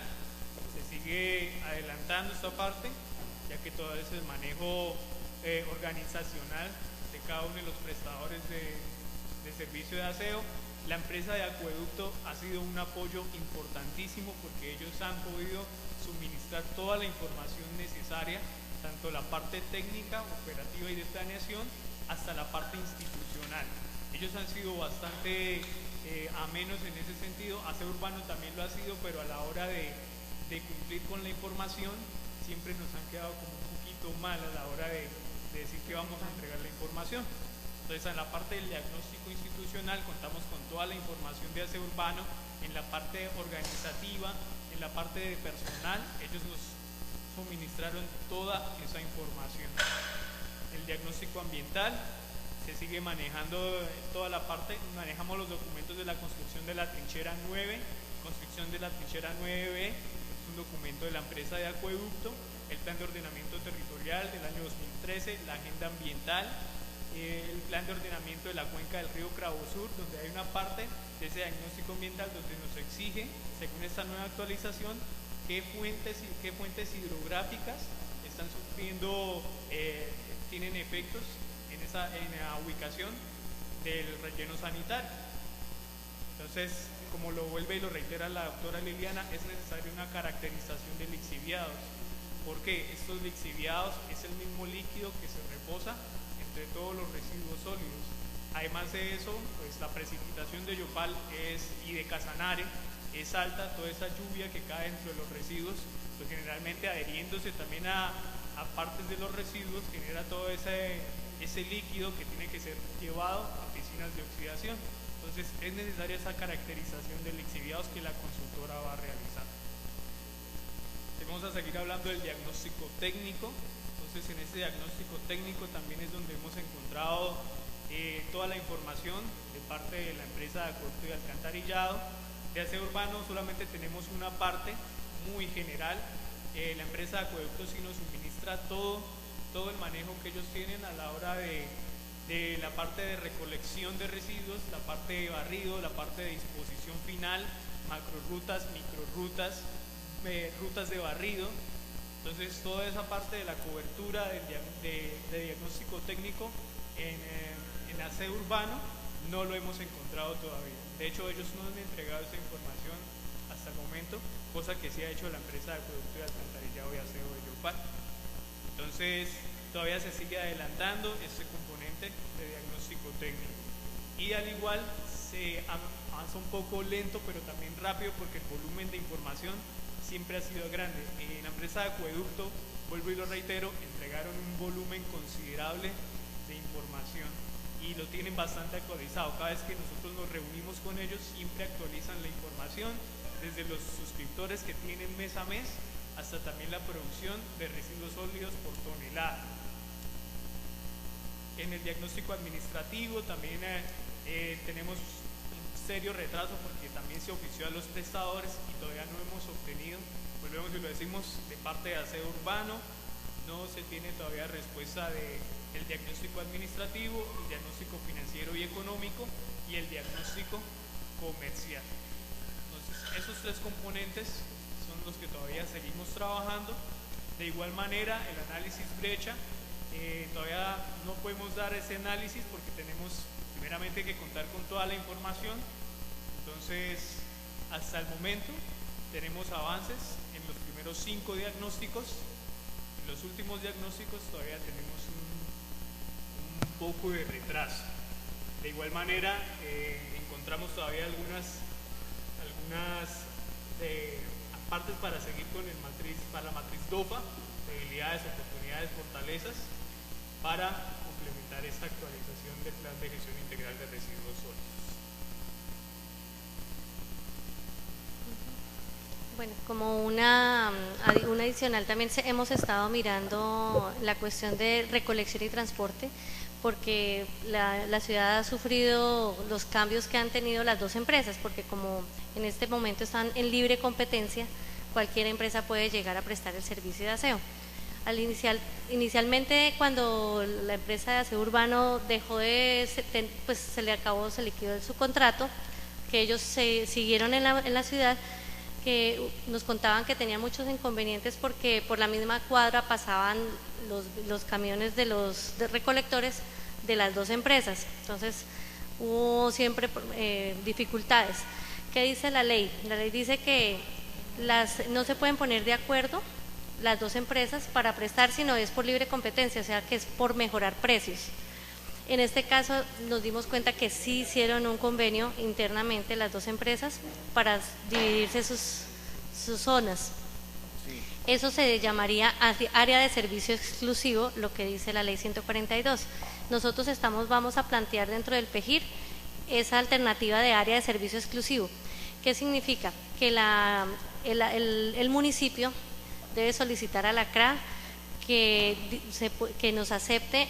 Speaker 7: se sigue adelantando esta parte, ya que todo es el manejo organizacional de cada uno de los prestadores de servicio de aseo. La empresa de acueducto ha sido un apoyo importantísimo, porque ellos han podido suministrar toda la información necesaria, tanto la parte técnica, operativa y de planeación, hasta la parte institucional. Ellos han sido bastante amenos en ese sentido. Aseo urbano también lo ha sido, pero a la hora de cumplir con la información siempre nos han quedado como un poquito mal a la hora de decir que vamos a entregar la información. Entonces, en la parte del diagnóstico institucional contamos con toda la información de aseo urbano. En la parte organizativa, en la parte de personal, ellos nos suministraron toda esa información. El diagnóstico ambiental se sigue manejando toda la parte. Manejamos los documentos de la construcción de la trinchera 9, construcción de la trinchera 9B, es un documento de la empresa de acueducto, el plan de ordenamiento territorial del año 2013, la agenda ambiental, el plan de ordenamiento de la cuenca del río Cravo Sur, donde hay una parte de ese diagnóstico ambiental donde nos exige, según esta nueva actualización, qué fuentes hidrográficas están sufriendo, tienen efectos en la ubicación del relleno sanitario. Entonces, como lo vuelve y lo reitera la doctora Liliana, es necesaria una caracterización de lixiviados, porque estos lixiviados es el mismo líquido que se reposa entre todos los residuos sólidos. Además de eso, pues la precipitación de Yopal y de Casanare es alta, toda esa lluvia que cae dentro de los residuos, pues generalmente adheriéndose también a partes de los residuos, genera todo ese líquido que tiene que ser llevado a piscinas de oxidación. Entonces es necesaria esa caracterización de lixiviados que la consultora va a realizar. Vamos a seguir hablando del diagnóstico técnico. Entonces en este diagnóstico técnico también es donde hemos encontrado toda la información de parte de la empresa de acueducto y alcantarillado. De aseo urbano solamente tenemos una parte muy general. La empresa de acueducto sí nos suministra todo el manejo que ellos tienen a la hora de la parte de recolección de residuos, la parte de barrido, la parte de disposición final, macrorutas, microrutas, rutas de barrido. Entonces toda esa parte de la cobertura de diagnóstico técnico en aseo urbano no lo hemos encontrado todavía. De hecho ellos no han entregado esa información hasta el momento, cosa que sí ha hecho la empresa de acueducto y alcantarillado y aseo de Yopal. Entonces todavía se sigue adelantando este componente de diagnóstico técnico, y al igual se avanza un poco lento pero también rápido porque el volumen de información siempre ha sido grande. En la empresa de acueducto, vuelvo y lo reitero, entregaron un volumen considerable de información y lo tienen bastante actualizado. Cada vez que nosotros nos reunimos con ellos siempre actualizan la información, desde los suscriptores que tienen mes a mes hasta también la producción de residuos sólidos por tonelada. En el diagnóstico administrativo también tenemos un serio retraso porque también se ofició a los prestadores y todavía no hemos obtenido, volvemos y lo decimos, de parte de aseo urbano, no se tiene todavía respuesta del diagnóstico administrativo, el diagnóstico financiero y económico y el diagnóstico comercial. Entonces esos tres componentes son los que todavía seguimos trabajando. De igual manera el análisis brecha, todavía no podemos dar ese análisis porque tenemos primeramente que contar con toda la información. Entonces hasta el momento tenemos avances en los primeros 5 diagnósticos. En los últimos diagnósticos todavía tenemos un poco de retraso. De igual manera encontramos todavía algunas partes para seguir con para la matriz DOFA, debilidades, oportunidades, fortalezas, para complementar esta actualización del plan de gestión integral de residuos sólidos.
Speaker 6: Bueno, como una adicional también hemos estado mirando la cuestión de recolección y transporte, porque la ciudad ha sufrido los cambios que han tenido las dos empresas, porque como en este momento están en libre competencia, cualquier empresa puede llegar a prestar el servicio de aseo. Inicialmente cuando la empresa de aseo urbano dejó pues se liquidó su contrato, que ellos se siguieron en la ciudad, que nos contaban que tenían muchos inconvenientes porque por la misma cuadra pasaban los camiones de los recolectores de las dos empresas. Entonces hubo siempre dificultades. ¿Qué dice la ley? La ley dice que no se pueden poner de acuerdo las dos empresas para prestar, sino es por libre competencia, o sea que es por mejorar precios. En este caso nos dimos cuenta que sí hicieron un convenio internamente las dos empresas para dividirse sus zonas.
Speaker 4: Sí.
Speaker 6: Eso se llamaría área de servicio exclusivo, lo que dice la ley 142. Nosotros vamos a plantear dentro del PEGIR esa alternativa de área de servicio exclusivo. ¿Qué significa? Que el municipio debe solicitar a la CRA que nos acepte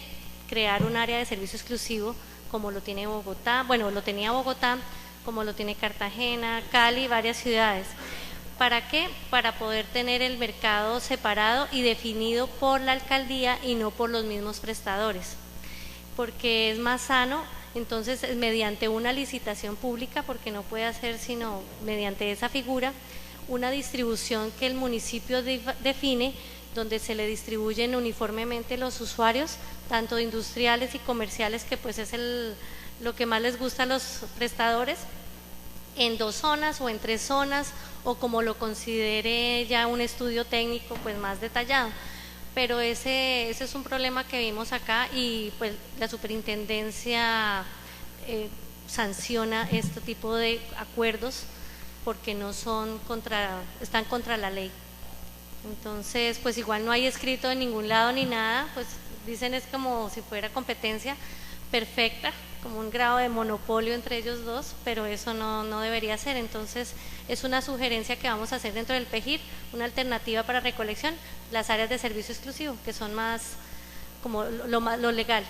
Speaker 6: crear un área de servicio exclusivo como lo tiene Bogotá, bueno, lo tenía Bogotá, como lo tiene Cartagena, Cali, varias ciudades. ¿Para qué? Para poder tener el mercado separado y definido por la alcaldía y no por los mismos prestadores, porque es más sano. Entonces, mediante una licitación pública, porque no puede hacer sino mediante esa figura, una distribución que el municipio define, donde se le distribuyen uniformemente los usuarios, tanto industriales y comerciales, que pues es lo que más les gusta a los prestadores, en 2 zonas o en 3 zonas, o como lo considere ya un estudio técnico pues más detallado. Pero ese es un problema que vimos acá, y pues la superintendencia sanciona este tipo de acuerdos porque no son están contra la ley. Entonces pues igual no hay escrito en ningún lado ni nada, pues dicen es como si fuera competencia perfecta, como un grado de monopolio entre ellos dos, pero eso no debería ser. Entonces es una sugerencia que vamos a hacer dentro del PEGIR, una alternativa para recolección, las áreas de servicio exclusivo, que son más como lo legal,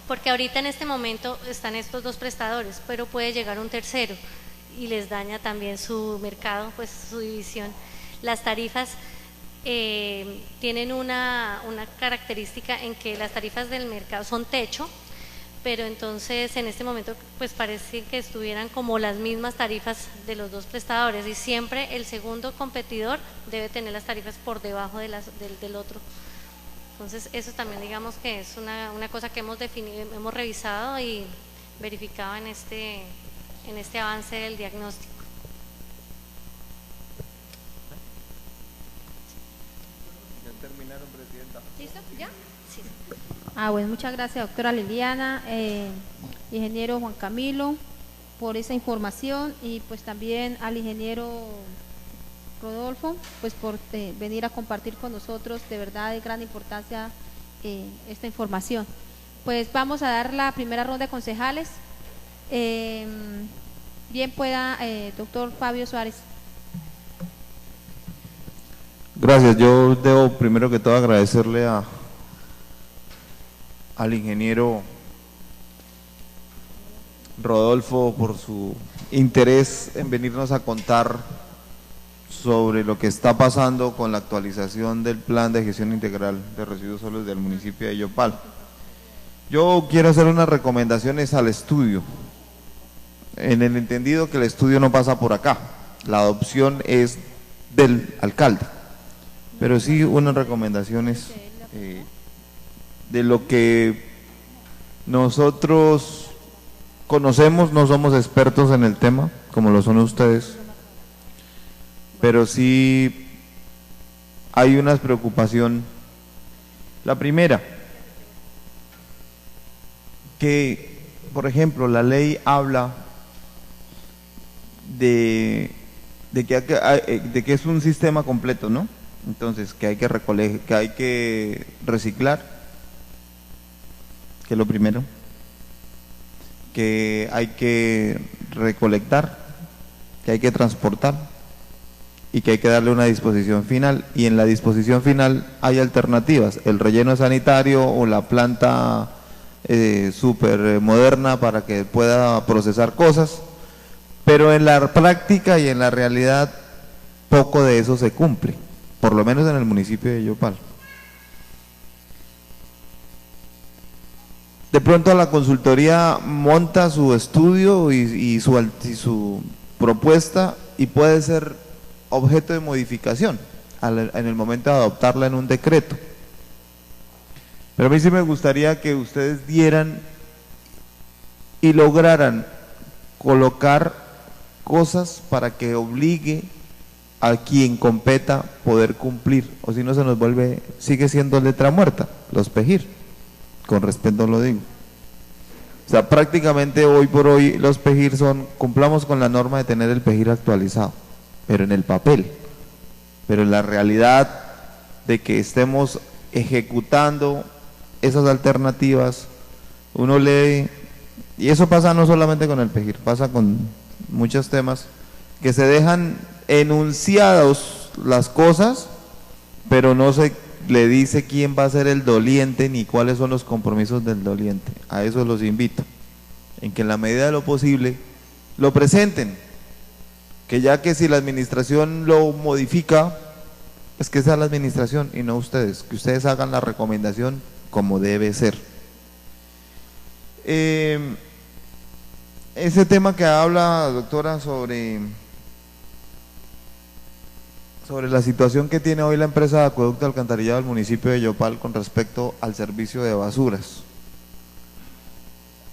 Speaker 6: porque ahorita en este momento están estos 2 prestadores, pero puede llegar un tercero y les daña también su mercado, pues su división. Las tarifas tienen una característica en que las tarifas del mercado son techo, pero entonces en este momento pues parece que estuvieran como las mismas tarifas de los 2 prestadores, y siempre el segundo competidor debe tener las tarifas por debajo de del otro. Entonces eso también digamos que es una cosa que hemos definido, hemos revisado y verificado en este avance del diagnóstico.
Speaker 4: ¿Ya terminaron, Presidenta?
Speaker 2: ¿Listo? ¿Ya?
Speaker 6: Sí.
Speaker 2: Bueno, muchas gracias, doctora Liliana, ingeniero Juan Camilo, por esa información, y pues también al ingeniero Rodolfo, pues por venir a compartir con nosotros, de verdad de gran importancia esta información. Pues vamos a dar la primera ronda de concejales. Bien pueda, doctor Fabio Suárez.
Speaker 4: Gracias. Yo debo primero que todo agradecerle al ingeniero Rodolfo por su interés en venirnos a contar sobre lo que está pasando con la actualización del plan de gestión integral de residuos sólidos del municipio de Yopal. Yo quiero hacer unas recomendaciones al estudio, en el entendido que el estudio no pasa por acá, la adopción es del alcalde, pero sí unas recomendaciones de lo que nosotros conocemos. No somos expertos en el tema como lo son ustedes, pero sí hay una preocupación. La primera, que por ejemplo la ley habla de que es un sistema completo, ¿no? Entonces que hay que reciclar, que es lo primero, que hay que recolectar, que hay que transportar y que hay que darle una disposición final, y en la disposición final hay alternativas, el relleno sanitario o la planta súper moderna para que pueda procesar cosas, pero en la práctica y en la realidad poco de eso se cumple, por lo menos en el municipio de Yopal. De pronto la consultoría monta su estudio y su propuesta, y puede ser objeto de modificación en el momento de adoptarla en un decreto. Pero a mí sí me gustaría que ustedes dieran y lograran colocar cosas para que obligue a quien competa poder cumplir, o si no se nos vuelve, sigue siendo letra muerta, los PEGIR, con respeto lo digo. O sea, prácticamente hoy por hoy los PEGIR cumplamos con la norma de tener el PEGIR actualizado, pero en el papel, pero en la realidad de que estemos ejecutando esas alternativas, uno lee, y eso pasa no solamente con el PEGIR, pasa con muchos temas, que se dejan enunciados las cosas, pero no se le dice quién va a ser el doliente ni cuáles son los compromisos del doliente. A eso los invito, en que en la medida de lo posible lo presenten, que ya que si la administración lo modifica, es que sea la administración y no ustedes, que ustedes hagan la recomendación como debe ser. Ese tema que habla, doctora, sobre la situación que tiene hoy la empresa de acueducto y alcantarillado del municipio de Yopal con respecto al servicio de basuras.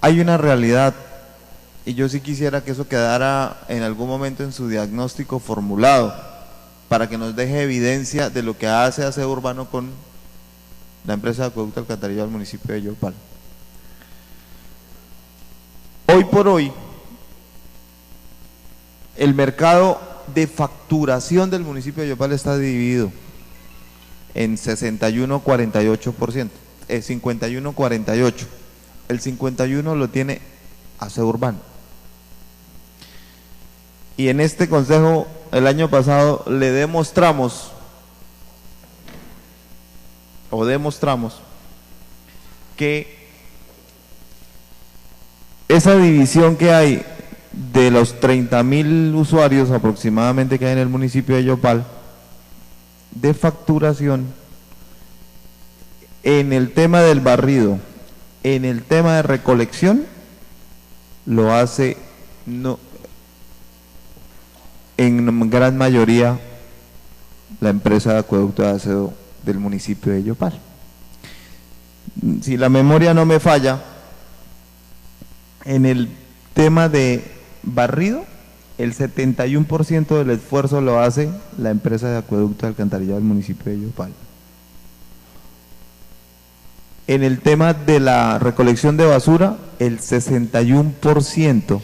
Speaker 4: Hay una realidad y yo sí quisiera que eso quedara en algún momento en su diagnóstico formulado, para que nos deje evidencia de lo que hace Aseo Urbano con la empresa de acueducto alcantarillado del municipio de Yopal. Hoy por hoy, el mercado de facturación del municipio de Yopal está dividido en 61-48%, 51-48%. El 51% lo tiene Aseo Urbano. Y en este consejo, el año pasado, demostramos que esa división que hay de los 30.000 usuarios aproximadamente que hay en el municipio de Yopal, de facturación, en el tema del barrido, en el tema de recolección, lo hace en gran mayoría la empresa de acueducto de aseo del municipio de Yopal. Si la memoria no me falla, en el tema de barrido, el 71% del esfuerzo lo hace la empresa de acueducto de alcantarillado del municipio de Yopal. En el tema de la recolección de basura, el 61%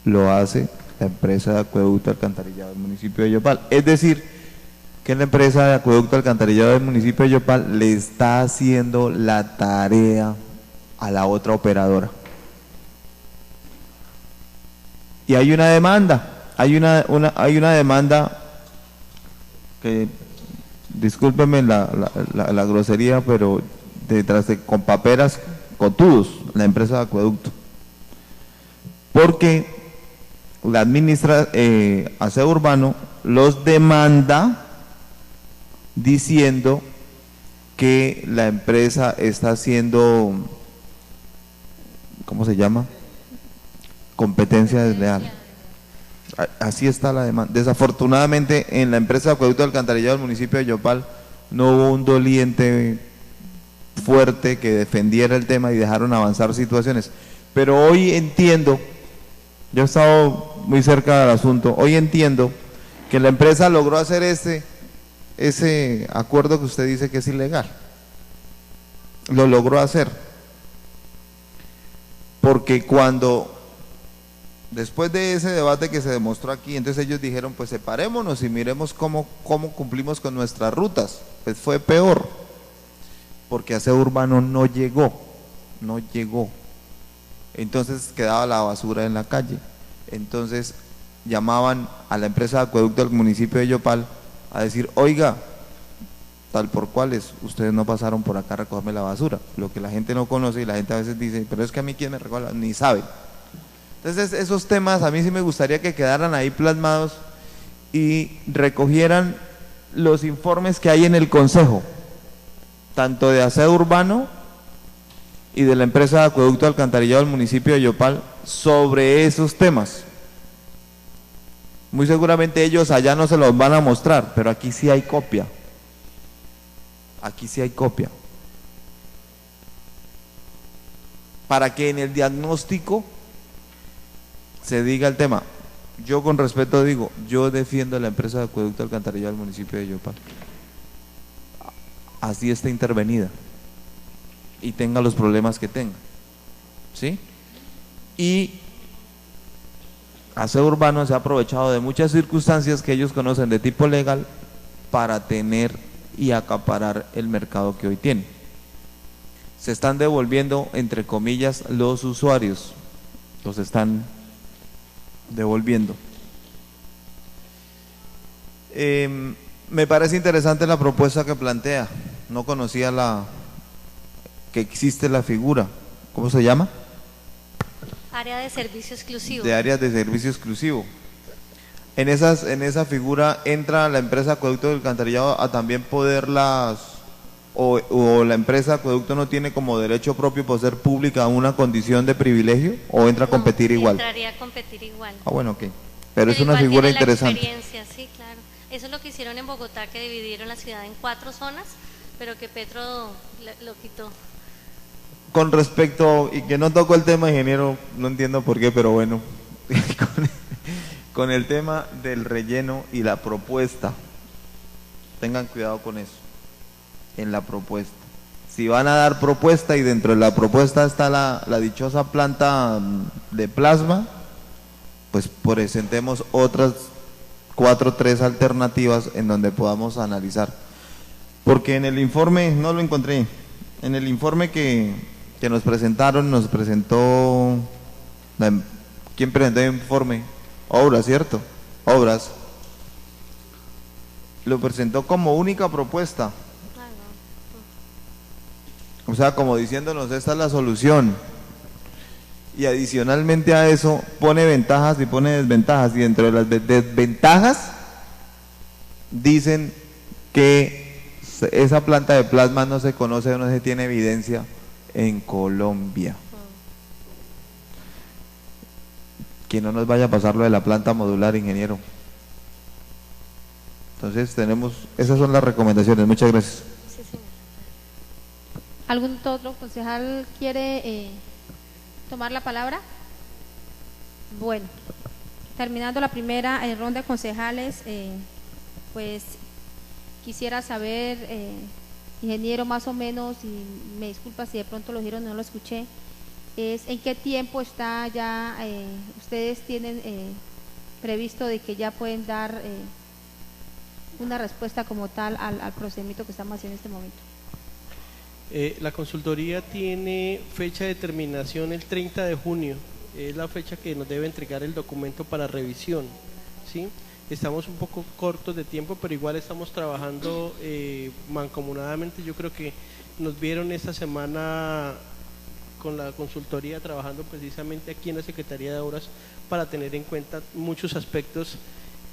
Speaker 4: lo hace la empresa de acueducto de alcantarillado del municipio de Yopal. Es decir, que la empresa de acueducto de alcantarillado del municipio de Yopal le está haciendo la tarea a la otra operadora. Y hay una demanda, hay una demanda que, discúlpenme la grosería, pero detrás de con paperas cotudos, la empresa de acueducto, porque la Aseo Urbano los demanda diciendo que la empresa está haciendo, ¿cómo se llama?, competencia desleal. Así está la demanda. Desafortunadamente, en la empresa de acueducto de alcantarillado del municipio de Yopal no hubo un doliente fuerte que defendiera el tema y dejaron avanzar situaciones. Pero hoy entiendo, yo he estado muy cerca del asunto, hoy entiendo que la empresa logró hacer ese acuerdo que usted dice que es ilegal. Lo logró hacer. Porque después de ese debate que se demostró aquí, entonces ellos dijeron, pues separémonos y miremos cómo cumplimos con nuestras rutas. Pues fue peor, porque Aseo Urbano no llegó. Entonces quedaba la basura en la calle. Entonces llamaban a la empresa de acueducto del municipio de Yopal a decir, oiga, tal por cuales, ustedes no pasaron por acá a recogerme la basura. Lo que la gente no conoce y la gente a veces dice, pero es que a mí quién me recoge, ni sabe. Entonces esos temas a mí sí me gustaría que quedaran ahí plasmados y recogieran los informes que hay en el consejo, tanto de Aseo Urbano y de la empresa de acueducto alcantarillado del municipio de Yopal sobre esos temas. Muy seguramente ellos allá no se los van a mostrar, pero aquí sí hay copia. Aquí sí hay copia. Para que en el diagnóstico se diga el tema. Yo con respeto digo, yo defiendo a la empresa de acueducto alcantarillado del municipio de Yopal. Así está intervenida y tenga los problemas que tenga, ¿sí? Y Aseo Urbano se ha aprovechado de muchas circunstancias que ellos conocen de tipo legal para tener y acaparar el mercado que hoy tiene. Se están devolviendo, entre comillas, los usuarios, los están devolviendo. Me parece interesante la propuesta que plantea. No conocía que existe la figura. ¿Cómo se llama?
Speaker 6: Área de servicio exclusivo.
Speaker 4: De áreas de servicio exclusivo. En esa figura entra la empresa acueducto del alcantarillado a también poderlas, o la empresa acueducto no tiene como derecho propio por ser pública una condición de privilegio, o entra a competir igual.
Speaker 6: Entraría a competir igual.
Speaker 4: Ah, bueno, ok. Pero es una figura interesante.
Speaker 6: Experiencia, sí, claro. Eso es lo que hicieron en Bogotá, que dividieron la ciudad en 4 zonas, pero que Petro lo quitó.
Speaker 4: Con respecto, y que no tocó el tema, ingeniero, no entiendo por qué, pero bueno, con el tema del relleno y la propuesta, tengan cuidado con eso, en la propuesta. Si van a dar propuesta y dentro de la propuesta está la dichosa planta de plasma, pues presentemos otras 4 o 3 alternativas en donde podamos analizar. Porque en el informe, no lo encontré, en el informe que nos presentaron, nos presentó, ¿quién presentó el informe? Obras, ¿cierto? Obras. Lo presentó como única propuesta. O sea, como diciéndonos, esta es la solución. Y adicionalmente a eso, pone ventajas y pone desventajas. Y dentro de las desventajas, dicen que esa planta de plasma no se conoce, no se tiene evidencia en Colombia. Que no nos vaya a pasar lo de la planta modular, ingeniero. Entonces esas son las recomendaciones. Muchas gracias.
Speaker 6: Sí, señor.
Speaker 2: ¿Algún otro concejal quiere tomar la palabra? Bueno, terminando la primera ronda de concejales, pues quisiera saber, ingeniero, más o menos, y me disculpa si de pronto lo dijeron, no lo escuché, es en qué tiempo está ya, ustedes tienen previsto de que ya pueden dar una respuesta como tal al procedimiento que estamos haciendo en este momento.
Speaker 5: La consultoría tiene fecha de terminación el 30 de junio, es la fecha que nos debe entregar el documento para revisión, ¿sí? Estamos un poco cortos de tiempo, pero igual estamos trabajando mancomunadamente. Yo creo que nos vieron esta semana con la consultoría trabajando precisamente aquí en la Secretaría de Obras para tener en cuenta muchos aspectos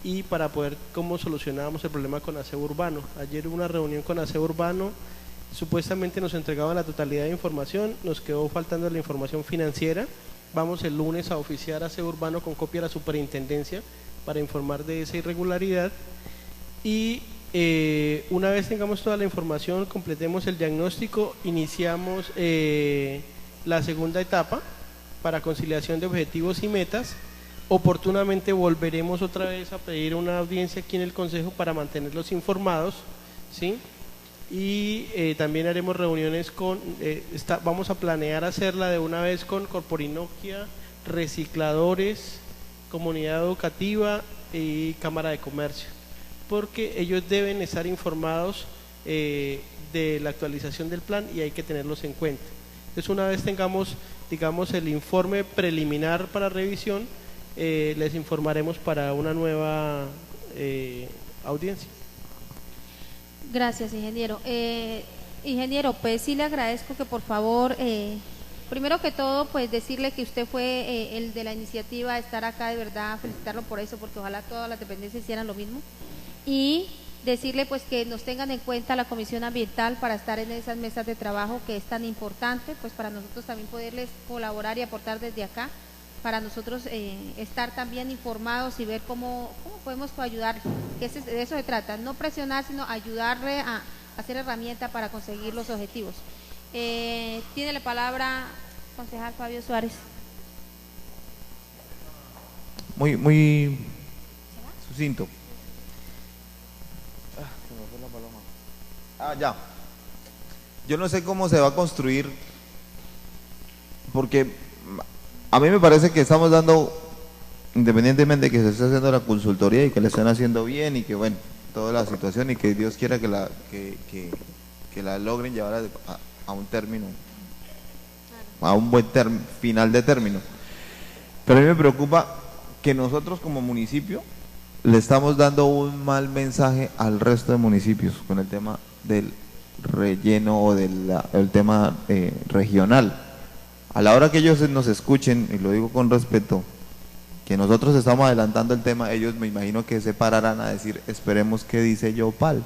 Speaker 5: y para poder cómo solucionábamos el problema con aseo urbano. Ayer hubo una reunión con aseo urbano, supuestamente nos entregaban la totalidad de información, nos quedó faltando la información financiera. Vamos el lunes a oficiar aseo urbano con copia a la superintendencia para informar de esa irregularidad y una vez tengamos toda la información, completemos el diagnóstico, iniciamos la segunda etapa para conciliación de objetivos y metas. Oportunamente volveremos otra vez a pedir una audiencia aquí en el Consejo para mantenerlos informados, ¿sí? Y también haremos reuniones con, vamos a planear hacerla de una vez con Corporinoquia, recicladores, comunidad educativa y Cámara de Comercio, porque ellos deben estar informados de la actualización del plan y hay que tenerlos en cuenta. Entonces, una vez tengamos, digamos, el informe preliminar para revisión, les informaremos para una nueva audiencia.
Speaker 2: Gracias, ingeniero. Ingeniero, pues sí le agradezco que por favor, primero que todo, pues decirle que usted fue el de la iniciativa de estar acá, de verdad, felicitarlo por eso, porque ojalá todas las dependencias hicieran lo mismo. Y decirle pues que nos tengan en cuenta la Comisión Ambiental para estar en esas mesas de trabajo que es tan importante, pues para nosotros también poderles colaborar y aportar desde acá, para nosotros estar también informados y ver cómo podemos ayudar, que de eso se trata, no presionar, sino ayudarle a hacer herramienta para conseguir los objetivos. Tiene la palabra concejal Fabio Suárez.
Speaker 4: Muy sucinto. Se me fue la paloma. Ya. Yo no sé cómo se va a construir, porque a mí me parece que estamos dando, independientemente de que se esté haciendo la consultoría y que le estén haciendo bien y que bueno, toda la situación y que Dios quiera que la logren llevar a un término, a un buen final de término. Pero a mí me preocupa que nosotros como municipio le estamos dando un mal mensaje al resto de municipios con el tema del relleno o del tema regional. A la hora que ellos nos escuchen, y lo digo con respeto, que nosotros estamos adelantando el tema, ellos me imagino que se pararán a decir, esperemos qué dice Yopal.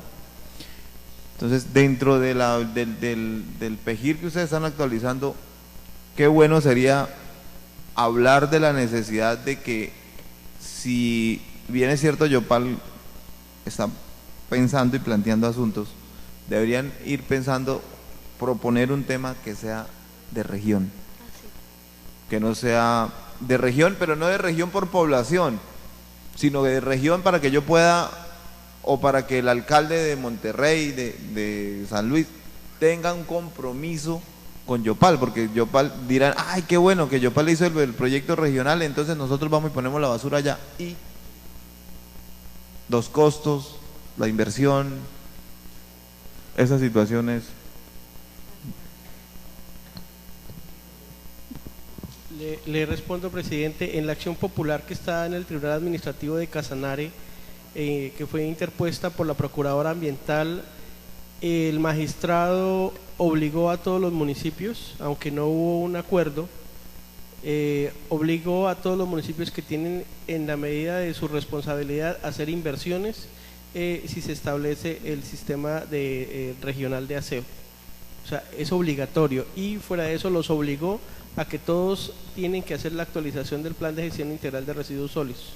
Speaker 4: Entonces, dentro de del PEJIR que ustedes están actualizando, qué bueno sería hablar de la necesidad de que, si bien es cierto Yopal está pensando y planteando asuntos, deberían ir pensando, proponer un tema que sea de región. Que no sea de región, pero no de región por población, sino de región para que yo pueda, o para que el alcalde de Monterrey, de San Luis, tenga un compromiso con Yopal, porque Yopal dirán, ay, qué bueno que Yopal hizo el proyecto regional, entonces nosotros vamos y ponemos la basura allá, y los costos, la inversión, esas situaciones.
Speaker 5: Le respondo, presidente. En la acción popular que está en el Tribunal Administrativo de Casanare, que fue interpuesta por la Procuradora Ambiental, el magistrado obligó a todos los municipios, aunque no hubo un acuerdo, obligó a todos los municipios que tienen, en la medida de su responsabilidad, a hacer inversiones si se establece el sistema regional de aseo. O sea, es obligatorio, y fuera de eso los obligó a que todos tienen que hacer la actualización del plan de gestión integral de residuos sólidos.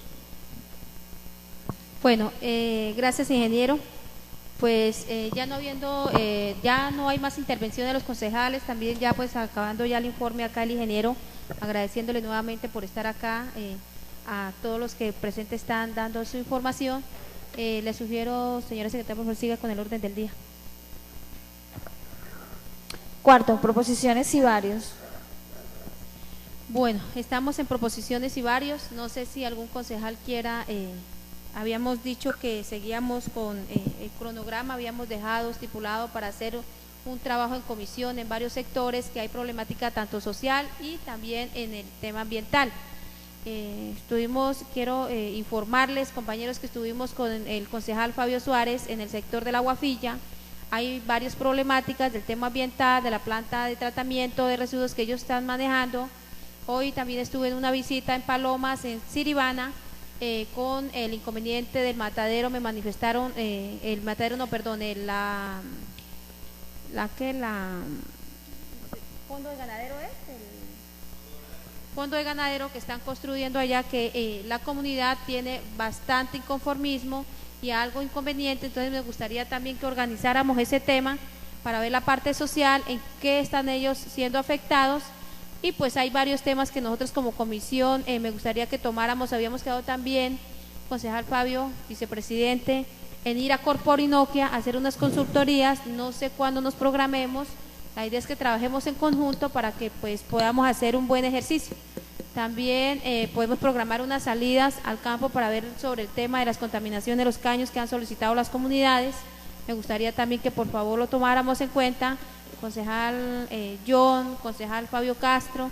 Speaker 2: Bueno, gracias, ingeniero. Pues ya no hay más intervención de los concejales, también ya pues acabando ya el informe acá el ingeniero, agradeciéndole nuevamente por estar acá, a todos los que presentes están dando su información. Le sugiero, señora secretaria, por favor, siga con el orden del día.
Speaker 1: Cuarto, proposiciones y varios.
Speaker 2: Bueno, estamos en proposiciones y varios. No sé si algún concejal quiera, habíamos dicho que seguíamos con el cronograma, habíamos dejado estipulado para hacer un trabajo en comisión en varios sectores, que hay problemática tanto social y también en el tema ambiental. Quiero informarles, compañeros, que estuvimos con el concejal Fabio Suárez en el sector de la Guafilla. Hay varias problemáticas del tema ambiental, de la planta de tratamiento de residuos que ellos están manejando. Hoy también estuve en una visita en Palomas, en Siribana, con el inconveniente del matadero. Me manifestaron, el fondo de ganadero fondo de ganadero que están construyendo allá, que la comunidad tiene bastante inconformismo y algo inconveniente. Entonces me gustaría también que organizáramos ese tema para ver la parte social, en qué están ellos siendo afectados. Y pues hay varios temas que nosotros como comisión me gustaría que tomáramos. Habíamos quedado también, concejal Fabio, vicepresidente, en ir a Corporinoquia a hacer unas consultorías. No sé cuándo nos programemos. La idea es que trabajemos en conjunto para que pues podamos hacer un buen ejercicio. También podemos programar unas salidas al campo para ver sobre el tema de las contaminaciones de los caños que han solicitado las comunidades. Me gustaría también que por favor lo tomáramos en cuenta, concejal John, concejal Fabio Castro,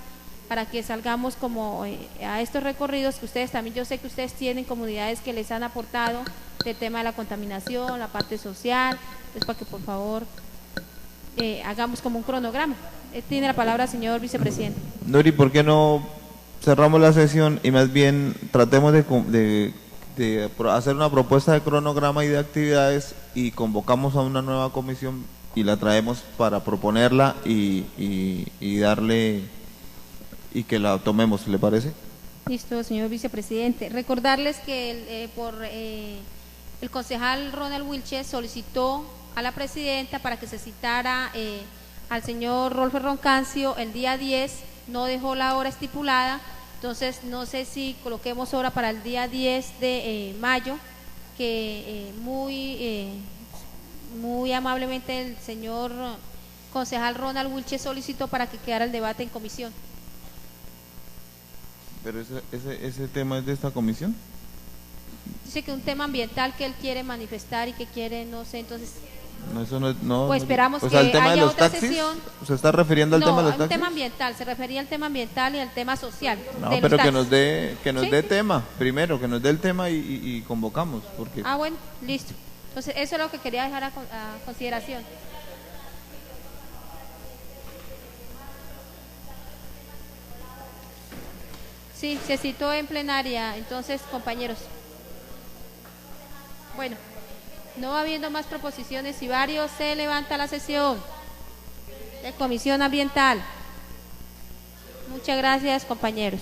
Speaker 2: para que salgamos como a estos recorridos que ustedes también, yo sé que ustedes tienen comunidades que les han aportado del tema de la contaminación, la parte social. Entonces, para que por favor hagamos como un cronograma. Tiene la palabra el señor vicepresidente.
Speaker 4: Nuri, ¿por qué no cerramos la sesión y más bien tratemos de hacer una propuesta de cronograma y de actividades, y convocamos a una nueva comisión y la traemos para proponerla y darle, y que la tomemos, ¿le parece?
Speaker 2: Listo, señor vicepresidente. Recordarles que el concejal Ronald Wilches solicitó a la presidenta para que se citara al señor Rolfo Roncancio el día 10, no dejó la hora estipulada. Entonces no sé si coloquemos hora para el día 10 de mayo, que muy amablemente el señor concejal Ronald Wilches solicitó para que quedara el debate en comisión.
Speaker 4: ¿Pero ese tema es de esta comisión?
Speaker 2: Dice que un tema ambiental que él quiere manifestar y que quiere, no sé, entonces...
Speaker 4: No, eso no,
Speaker 2: pues esperamos
Speaker 4: o sea,
Speaker 2: que
Speaker 4: el tema
Speaker 2: haya
Speaker 4: de los
Speaker 2: otra
Speaker 4: taxis,
Speaker 2: sesión.
Speaker 4: ¿se está refiriendo al tema de los taxis?
Speaker 2: No, tema ambiental, se refería al tema ambiental y al tema social.
Speaker 4: No,
Speaker 2: de
Speaker 4: pero
Speaker 2: los
Speaker 4: que nos
Speaker 2: taxis.
Speaker 4: dé tema, primero, que nos dé el tema y convocamos. Porque...
Speaker 2: Ah, bueno, listo. Entonces, eso es lo que quería dejar a consideración. Sí, se citó en plenaria, entonces, compañeros. Bueno, no habiendo más proposiciones y varios, se levanta la sesión de Comisión Ambiental. Muchas gracias, compañeros.